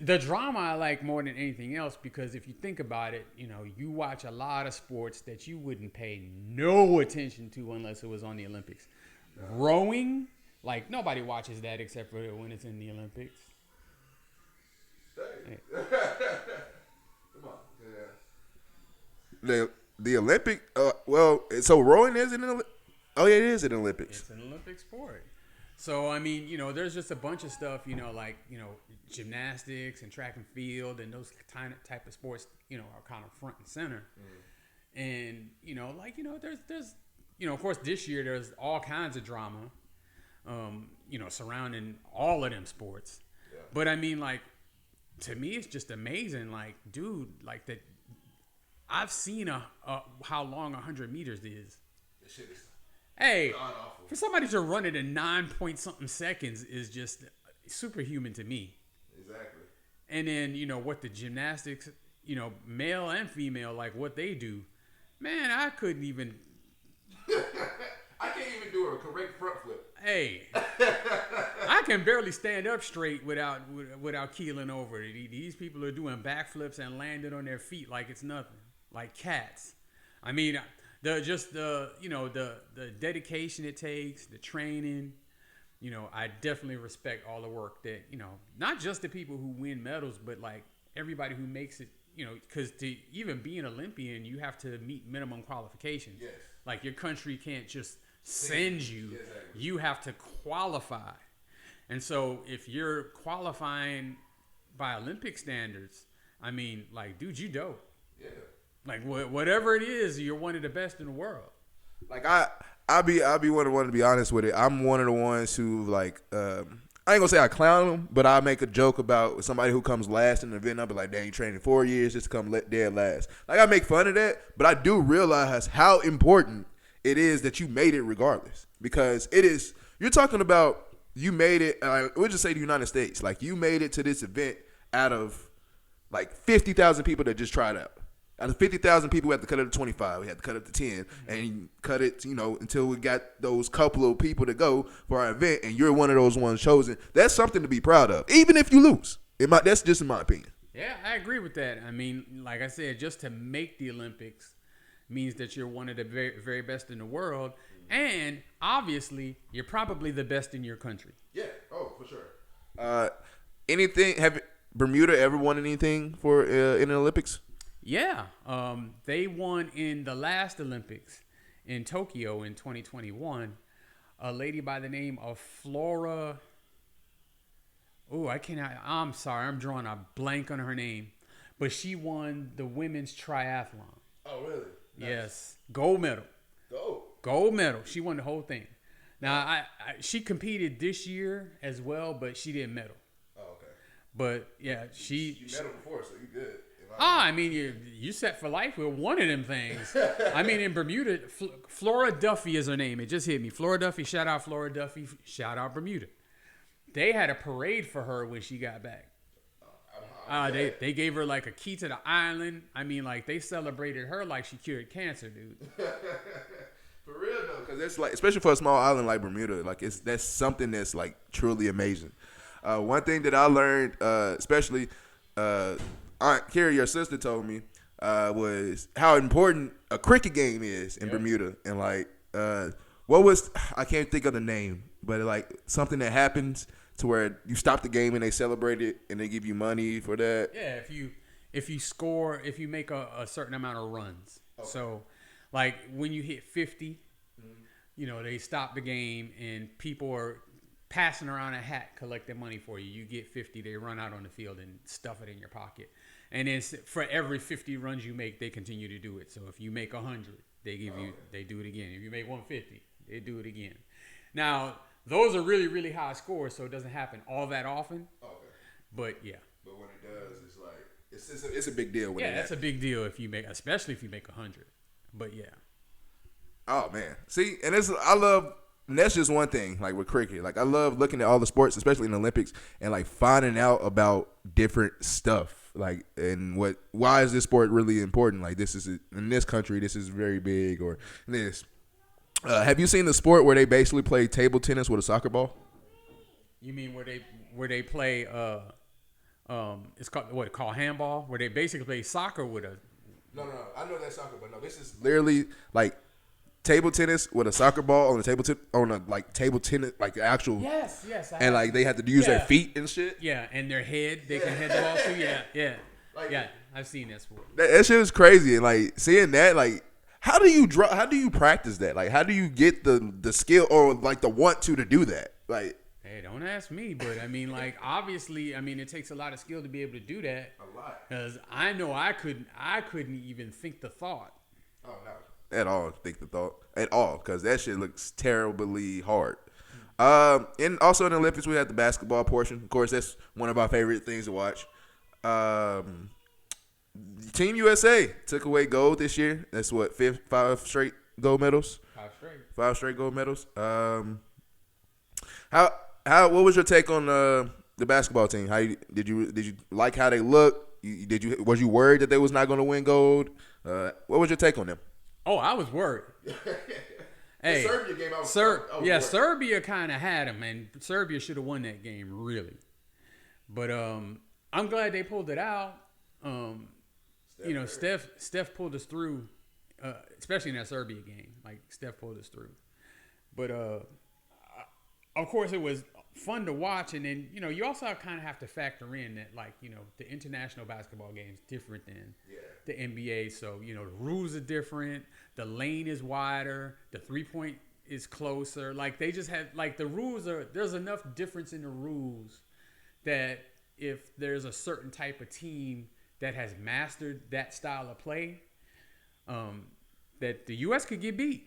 The drama I like more than anything else because if you think about it, you watch a lot of sports that you wouldn't pay no attention to unless it was on the Olympics. Rowing, like nobody watches that except for when it's in the Olympics. Hey. Come on. Yeah. The Olympic, so rowing is in the Oh yeah, it is an Olympics. It's an Olympic sport. So, I mean, there's just a bunch of stuff, like, gymnastics and track and field and those type of sports, are kind of front and center. And, there's of course, this year there's all kinds of drama, surrounding all of them sports. Yeah. But, I mean, like, to me, it's just amazing. Like, dude, like, that I've seen how long 100 meters is. This shit is Hey, for somebody to run it in 9 something seconds is just superhuman to me. Exactly. And then, what the gymnastics, male and female, like what they do. Man, I couldn't even. I can't even do a correct front flip. Hey, I can barely stand up straight without keeling over. These people are doing backflips and landing on their feet like it's nothing, like cats. I mean, the dedication it takes, the training, I definitely respect all the work that, not just the people who win medals, but like everybody who makes it, because to even be an Olympian, you have to meet minimum qualifications. Yes. Like your country can't just send you, exactly. You have to qualify. And so if you're qualifying by Olympic standards, I mean, like, dude, you dope. Yeah. Like whatever it is, you're one of the best in the world. Like I'll be one to be honest with it. I'm one of the ones who like I ain't gonna say I clown them, but I make a joke about somebody who comes last in the event. I'll be like, "Dang, you training 4 years just to come dead last." Like I make fun of that, but I do realize how important it is that you made it regardless. Because you're talking about you made it, we'll just say the United States. Like, you made it to this event out of, like, 50,000 people that just tried out. Out of 50,000 people, we had to cut it to 25. We had to cut it to 10. And cut it, until we got those couple of people to go for our event, and you're one of those ones chosen. That's something to be proud of, even if you lose. That's just in my opinion. Yeah, I agree with that. I mean, like I said, just to make the Olympics means that you're one of the very, very best in the world. And obviously, you're probably the best in your country. Yeah. Oh, for sure. Have Bermuda ever won anything for in the Olympics? Yeah. They won in the last Olympics in Tokyo in 2021. A lady by the name of Flora. Oh, I'm sorry. I'm drawing a blank on her name. But she won the women's triathlon. Oh, really? Nice. Yes. Gold medal. Gold medal. She won the whole thing. Now, she competed this year as well, but she didn't medal. Oh, okay. But, yeah, You medaled before, so you good. I mean, you set for life with one of them things. I mean, in Bermuda, Flora Duffy is her name. It just hit me. Flora Duffy. Shout out Flora Duffy. Shout out Bermuda. They had a parade for her when she got back. They gave her like a key to the island. I mean, like, they celebrated her like she cured cancer, dude. For real though, because it's like, especially for a small island like Bermuda, like that's something that's like truly amazing. One thing that I learned, especially Aunt Carrie, your sister, told me, was how important a cricket game is in Bermuda, and like I can't think of the name, but like something that happens to where you stop the game and they celebrate it and they give you money for that. Yeah, if you make a certain amount of runs. Okay. So, like when you hit 50, they stop the game and people are passing around a hat collecting money for you. You get 50, they run out on the field and stuff it in your pocket. And then for every 50 runs you make, they continue to do it. So if you make 100, they do it again. If you make 150, they do it again. Now, those are really, really high scores, so it doesn't happen all that often. Okay. But yeah. But when it does, it's like it's a big deal. It's a big deal especially if you make 100. But yeah. Oh man, see, and that's just one thing. Like with cricket, like I love looking at all the sports, especially in the Olympics, and like finding out about different stuff. Like, and why is this sport really important? Like, this is in this country, this is very big, or this. Have you seen the sport where they basically play table tennis with a soccer ball? You mean where they play it's called handball, where they basically play soccer with a. No, I know that's soccer, but no, this is literally like table tennis with a soccer ball on a table tennis, like the actual. Yes. And like they have to use their feet and shit. Yeah, and their head, they can head the ball too. Yeah. Like, yeah, I've seen that sport. That shit was crazy, and like seeing that, like. How do you practice that? Like, how do you get the skill or like the want to do that? Like, hey, don't ask me, but I mean, like, obviously, I mean, it takes a lot of skill to be able to do that. A lot. Because I know I couldn't even think the thought. Oh no, at all think the thought at all, because that shit looks terribly hard. And also in the Olympics, we had the basketball portion. Of course, that's one of our favorite things to watch. Team USA took away gold this year. That's what, 5 straight gold medals. 5 straight gold medals. What was your take on the basketball team? Did you like how they look? Was you worried that they was not going to win gold? What was your take on them? Oh, I was worried. Hey, the Serbia game, I was worried. Serbia kind of had them, and Serbia should have won that game, really. But I'm glad they pulled it out. Steph pulled us through, especially in that Serbia game. Like, Steph pulled us through. But, of course, it was fun to watch. And then, you also kind of have to factor in that, like, the international basketball game is different than the NBA. So, the rules are different. The lane is wider. The three-point is closer. Like, they just have, like, there's enough difference in the rules that if there's a certain type of team that has mastered that style of play, that the U.S. could get beat.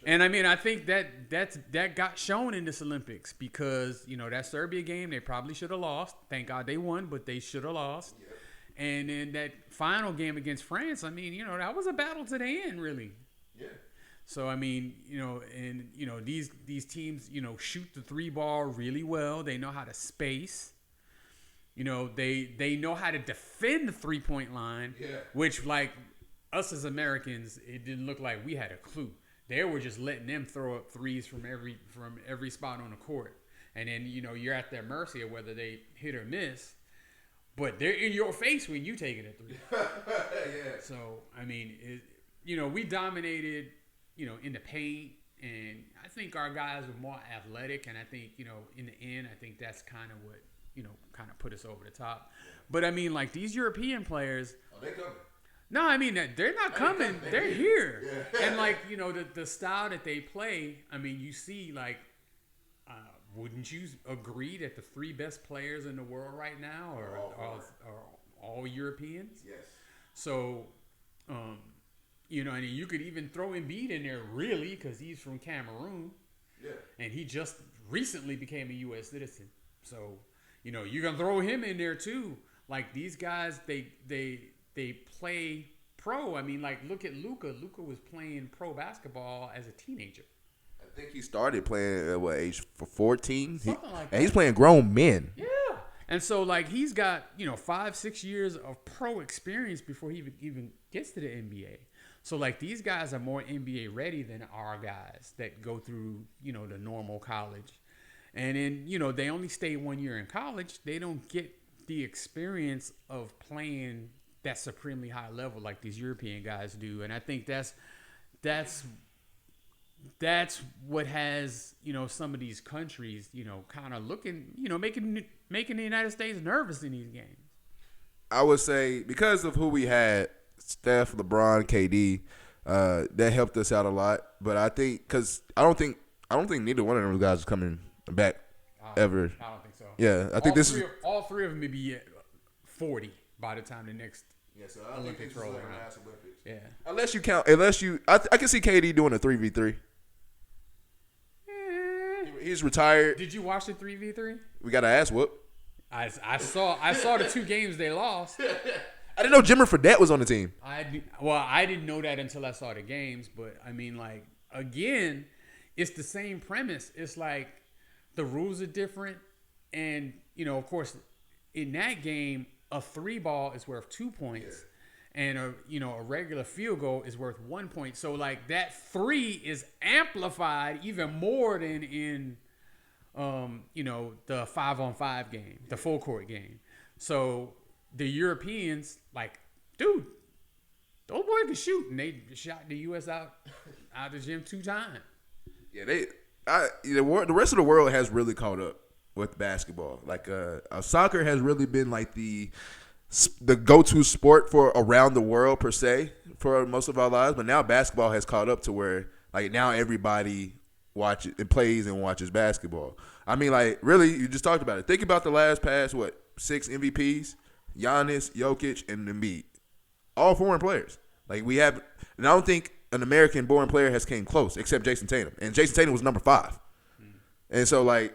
And I mean, I think that got shown in this Olympics because, that Serbia game, they probably should have lost. Thank God they won, but they should have lost. Yep. And then that final game against France, I mean, that was a battle to the end, really. Yeah. So I mean, and these teams, shoot the three ball really well. They know how to space. They know how to defend the 3-point line, which like us as Americans, it didn't look like we had a clue. They were just letting them throw up threes from every spot on the court, and then you're at their mercy of whether they hit or miss. But they're in your face when you take it at three. Yeah. So I mean, we dominated, in the paint, and I think our guys were more athletic, and I think in the end, I think that's kind of what kind of put us over the top. But I mean, like these European players. Oh, they coming. No, I mean they're not coming. They're here, Yeah. and like the style that they play. I mean, you see, like, wouldn't you agree that the three best players in the world right now are all Europeans? Yes. So, and you could even throw Embiid in there, really, because he's from Cameroon, and he just recently became a U.S. citizen. So, you're gonna throw him in there too. Like these guys, they play pro. I mean, like look at Luka. Luka was playing pro basketball as a teenager. I think he started playing at what age? For 14? Something like that. And he's playing grown men. Yeah. And so, like, he's got, 5-6 years of pro experience before he even gets to the NBA. So, like, these guys are more NBA ready than our guys that go through, the normal college. And then, they only stay 1 year in college. They don't get the experience of playing that supremely high level like these European guys do. And I think that's what has, some of these countries, kind of looking, making the United States nervous in these games. I would say because of who we had, Steph, LeBron, KD, that helped us out a lot. But I think because I don't think neither one of those guys is coming back ever. I don't think so. Yeah, I think all three of them may be 40 by the time the next so Olympics roll around. Olympics. Yeah. I can see KD doing a 3v3. He's retired. Did you watch the 3v3? We got to ass whoop. I saw the two games they lost. I didn't know Jimmer Fredette was on the team. I didn't know that until I saw the games. But I mean, like, again, it's the same premise. It's like the rules are different, and of course, in that game, a 3-ball is worth 2 points, and a regular field goal is worth 1 point. So like that 3 is amplified even more than in the 5-on-5 game, the full court game. So the Europeans, like, dude, those boys can shoot, and they shot the U.S. out of the gym 2 times. Yeah, the rest of the world has really caught up with basketball. Like, soccer has really been like the go-to sport for around the world per se for most of our lives. But now basketball has caught up to where like now everybody watches and plays and watches basketball. I mean, like, really, you just talked about it. Think about the last past 6 MVPs: Giannis, Jokic, and Embiid. All foreign players. Like we have, and I don't think an American-born player has came close except Jason Tatum. And Jason Tatum was number 5. And so like.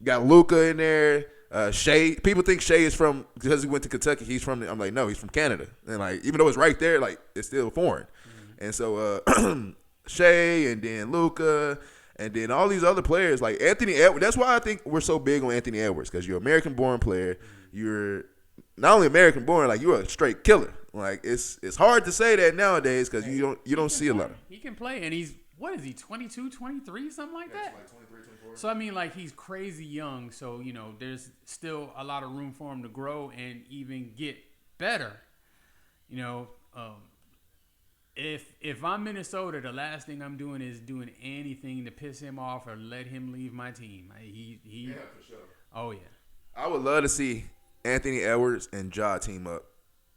Got Luka in there, Shea. People think Shea is from because he went to Kentucky. He's from. I'm like, no, he's from Canada. And like, even though it's right there, like it's still foreign. And so Shea, and then Luka, and then all these other players like Anthony Edwards. That's why I think we're so big on Anthony Edwards, because you're an American-born player. You're not only American-born, like you're a straight killer. Like it's hard to say that nowadays because you don't see a lot of. He can play, and he's. What is he, 22, 23, something like that? Like 23, 24. So, I mean, like, he's crazy young. So, there's still a lot of room for him to grow and even get better. If I'm Minnesota, the last thing I'm doing is doing anything to piss him off or let him leave my team. Yeah, for sure. Oh, yeah. I would love to see Anthony Edwards and Ja team up.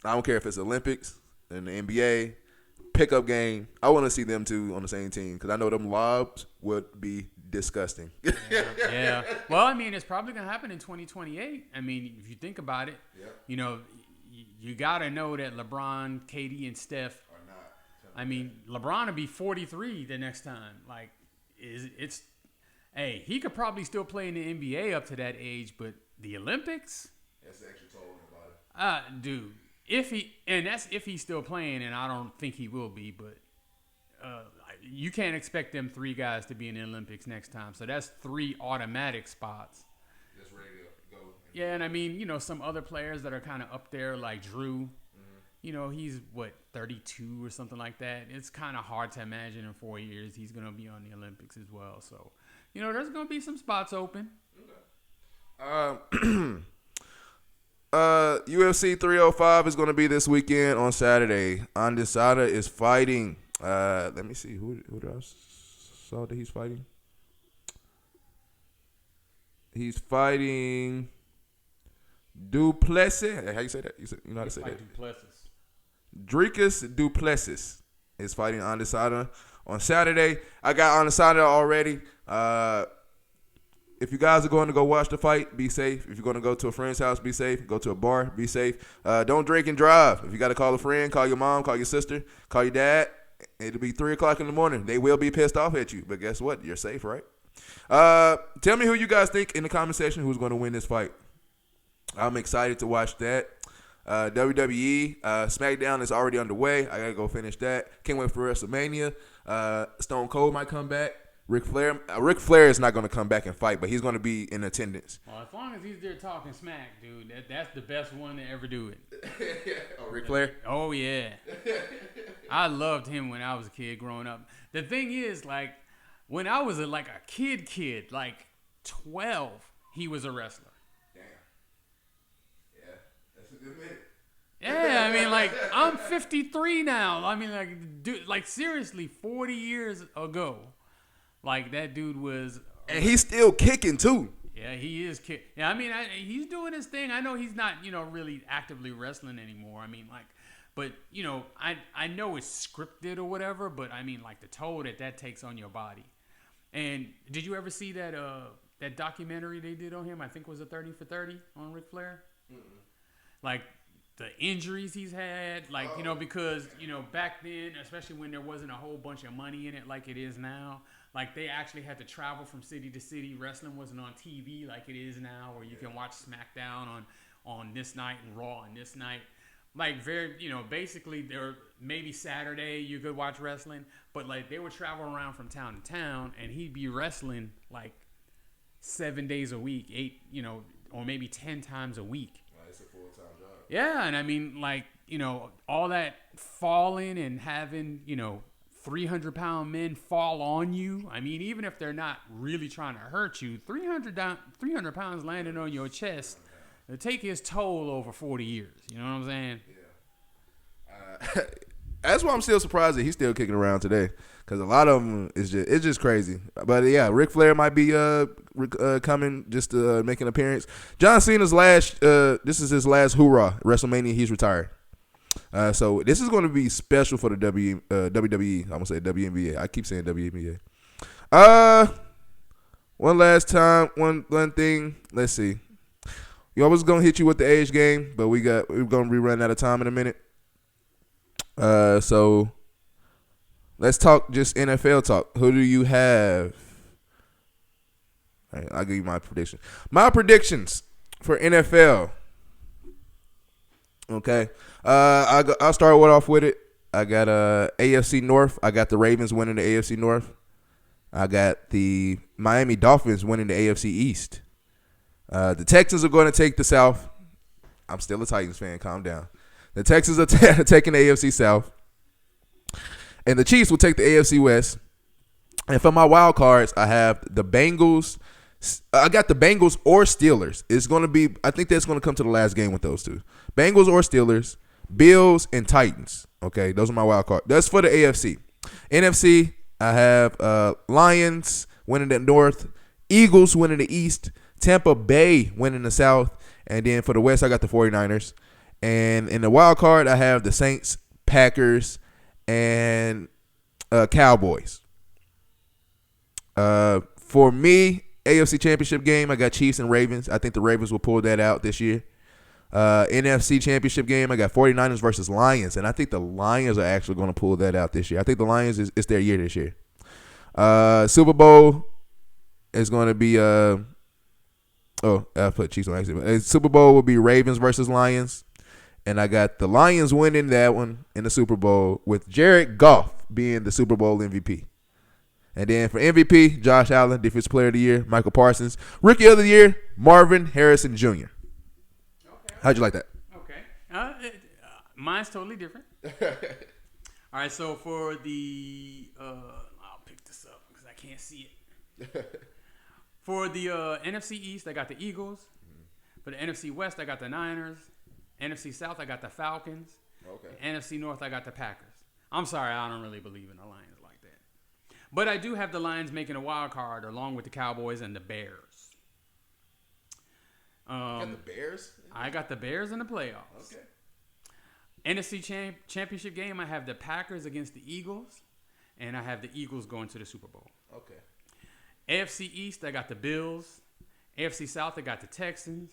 I don't care if it's Olympics and the NBA. Pickup game. I want to see them two on the same team because I know them lobs would be disgusting. Yeah. Well, I mean, it's probably going to happen in 2028. I mean, if you think about it, you got to know that LeBron, KD, and Steph are not. I mean, LeBron will be 43 the next time. Like, hey, he could probably still play in the NBA up to that age, but the Olympics? That's the extra toll on the body. Dude. That's if he's still playing, and I don't think he will be, but you can't expect them 3 guys to be in the Olympics next time. So that's 3 automatic spots. Just ready to go. Yeah, and I mean, some other players that are kind of up there, like Drew. He's 32 or something like that. It's kind of hard to imagine in 4 years he's going to be on the Olympics as well. So, there's going to be some spots open. UFC 305 is going to be this weekend on Saturday. Andesada is fighting. Let me see who else saw that he's fighting. He's fighting Duplessis. How you say that? You know how to say that? Duplessis. Dricus Duplessis is fighting Andesada on Saturday. I got Andesada already. If you guys are going to go watch the fight, be safe. If you're going to go to a friend's house, be safe. Go to a bar, be safe. Don't drink and drive. If you got to call a friend, call your mom, call your sister, call your dad. It'll be 3 o'clock in the morning. They will be pissed off at you. But guess what? You're safe, right? Tell me who you guys think in the comment section who's going to win this fight. I'm excited to watch that. WWE SmackDown is already underway. I gotta go finish that. Can't wait for WrestleMania. Stone Cold might come back. Ric Flair is not going to come back and fight, but he's going to be in attendance. Well, as long as he's there talking smack, dude, that's the best one to ever do it. Oh, Ric Flair? Oh, yeah. I loved him when I was a kid growing up. The thing is, when I was a kid, 12, he was a wrestler. Yeah, I mean, I'm 53 now. I mean, dude, seriously, 40 years ago, that dude was... And he's still kicking, too. Yeah, he is kicking. Yeah, I mean, he's doing his thing. I know he's not, really actively wrestling anymore. I mean, but, I know it's scripted or whatever, but, I mean, the toll that takes on your body. And did you ever see that documentary they did on him? I think it was a 30 for 30 on Ric Flair. Mm-mm. The injuries he's had, because, back then, especially when there wasn't a whole bunch of money in it like it is now, they actually had to travel from city to city. Wrestling wasn't on TV like it is now, where you can watch SmackDown on this night and Raw on this night. Basically, there maybe Saturday you could watch wrestling, but, they would travel around from town to town, and he'd be wrestling, 7 days a week, 8, or maybe 10 times a week. It's a full-time job. Yeah, and I mean, all that falling and having, 300-pound men fall on you. I mean, even if they're not really trying to hurt you, 300 pounds landing on your chest, it'll take his toll over 40 years. You know what I'm saying? Yeah. That's why I'm still surprised that he's still kicking around today, because a lot of them it's just crazy. But yeah, Ric Flair might be coming just to make an appearance. John Cena's this is his last hoorah. WrestleMania, he's retired. So this is going to be special for the WWE. I'm gonna say WNBA. I keep saying WNBA. One last time, one thing. Let's see. You always gonna hit you with the age game, but we're gonna be running out of time in a minute. So let's talk just NFL talk. Who do you have? All right, I'll give you my prediction. My predictions for NFL. Okay. I'll start off with it. I got AFC North. I got the Ravens winning the AFC North. I got the Miami Dolphins winning the AFC East. The Texans are going to take the South. I'm still a Titans fan. Calm down. The Texans are taking the AFC South. And the Chiefs will take the AFC West. And for my wild cards, I have the Bengals. I got the Bengals or Steelers. It's going to be, I think that's going to come to the last game with those two. Bengals or Steelers, Bills and Titans. Okay, those are my wild cards. That's for the AFC. NFC, I have Lions winning the North, Eagles winning the East, Tampa Bay winning the South, and then for the West, I got the 49ers. And in the wild card, I have the Saints, Packers, and Cowboys. For me, AFC Championship game, I got Chiefs and Ravens. I think the Ravens will pull that out this year. NFC Championship game, I got 49ers versus Lions, and I think the Lions are actually going to pull that out this year. I think the Lions is their year this year. Super Bowl is going to be I put Chiefs on accident. Super Bowl will be Ravens versus Lions, and I got the Lions winning that one in the Super Bowl with Jared Goff being the Super Bowl MVP. And then for MVP, Josh Allen, Defensive Player of the Year, Michael Parsons. Rookie of the Year, Marvin Harrison Jr. Okay. How'd you like that? Okay. Mine's totally different. All right, so for the I'll pick this up because I can't see it. For the NFC East, I got the Eagles. For the NFC West, I got the Niners. NFC South, I got the Falcons. Okay. NFC North, I got the Packers. I'm sorry, I don't really believe in the Lions like that. But I do have the Lions making a wild card along with the Cowboys and the Bears. You got the Bears? I got the Bears in the playoffs. Okay. NFC championship game, I have the Packers against the Eagles, and I have the Eagles going to the Super Bowl. Okay. AFC East, I got the Bills. AFC South, I got the Texans.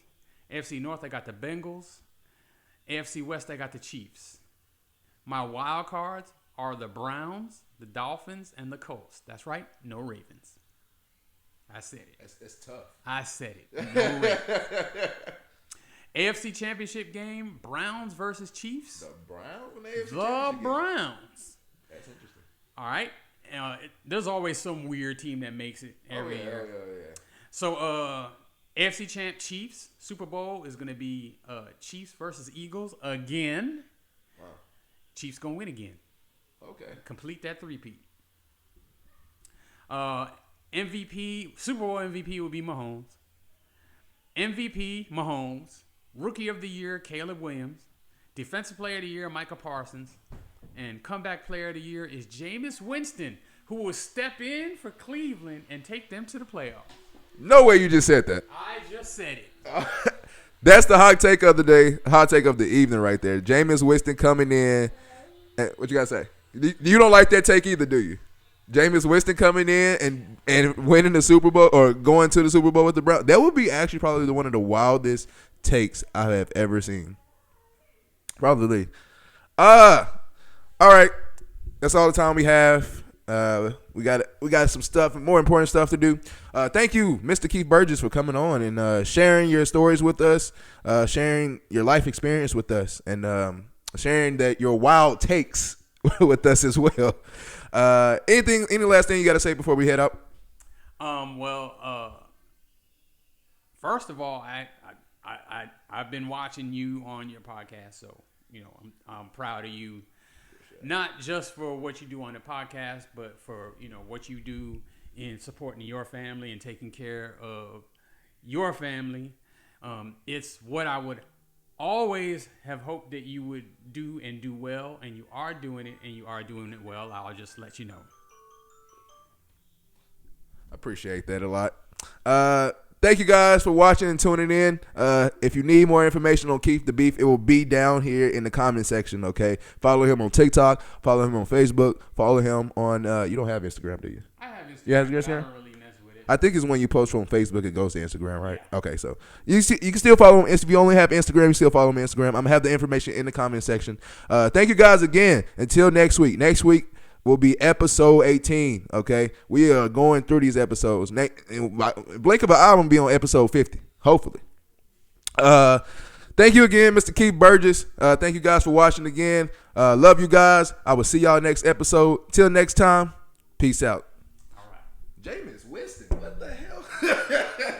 AFC North, I got the Bengals. AFC West, I got the Chiefs. My wild cards are the Browns, the Dolphins, and the Colts. That's right, no Ravens. I said it. That's tough. I said it. No Ravens. AFC Championship game, Browns versus Chiefs. The Browns? The Browns. That's interesting. All right. There's always some weird team that makes it every year. Yeah. So, AFC Champ Chiefs, Super Bowl is going to be Chiefs versus Eagles again. Wow. Chiefs going to win again. Okay. Complete that three-peat. MVP, Super Bowl MVP will be Mahomes. MVP, Mahomes. Rookie of the Year, Caleb Williams. Defensive Player of the Year, Michael Parsons. And Comeback Player of the Year is Jameis Winston, who will step in for Cleveland and take them to the playoffs. No way you just said that. I just said it. That's the hot take of the day, hot take of the evening right there. Jameis Winston coming in. What you got to say? You don't like that take either, do you? Jameis Winston coming in and winning the Super Bowl or going to the Super Bowl with the Browns. That would be actually probably one of the wildest takes I have ever seen. Probably. All right. That's all the time we have. We got some stuff, more important stuff to do. Thank you, Mr. Keith Burgess, for coming on and sharing your stories with us, sharing your life experience with us, and sharing your wild takes with us as well. Any last thing you got to say before we head out? First of all, I've been watching you on your podcast, so I'm proud of you. Not just for what you do on the podcast, but for what you do in supporting your family and taking care of your family. It's what I would always have hoped that you would do and do well, and you are doing it, and you are doing it well. I'll just let you know. I appreciate that a lot. Thank you guys for watching and tuning in. If you need more information on Keith the Beef, it will be down here in the comment section, okay? Follow him on TikTok. Follow him on Facebook. Follow him on you don't have Instagram, do you? I have Instagram. You have Instagram? I don't really mess with it. I think it's when you post from Facebook, it goes to Instagram, right? Yeah. Okay, so you can still follow him. If you only have Instagram, you still follow him on Instagram. I'm going to have the information in the comment section. Thank you guys again. Until next week. Next week will be episode 18, okay? We are going through these episodes. Blink of an eye, I'm going to be on episode 50, hopefully. Thank you again, Mr. Keith Burgess. Thank you guys for watching again. Love you guys. I will see y'all next episode. Till next time, peace out. All right. Jameis Winston, what the hell?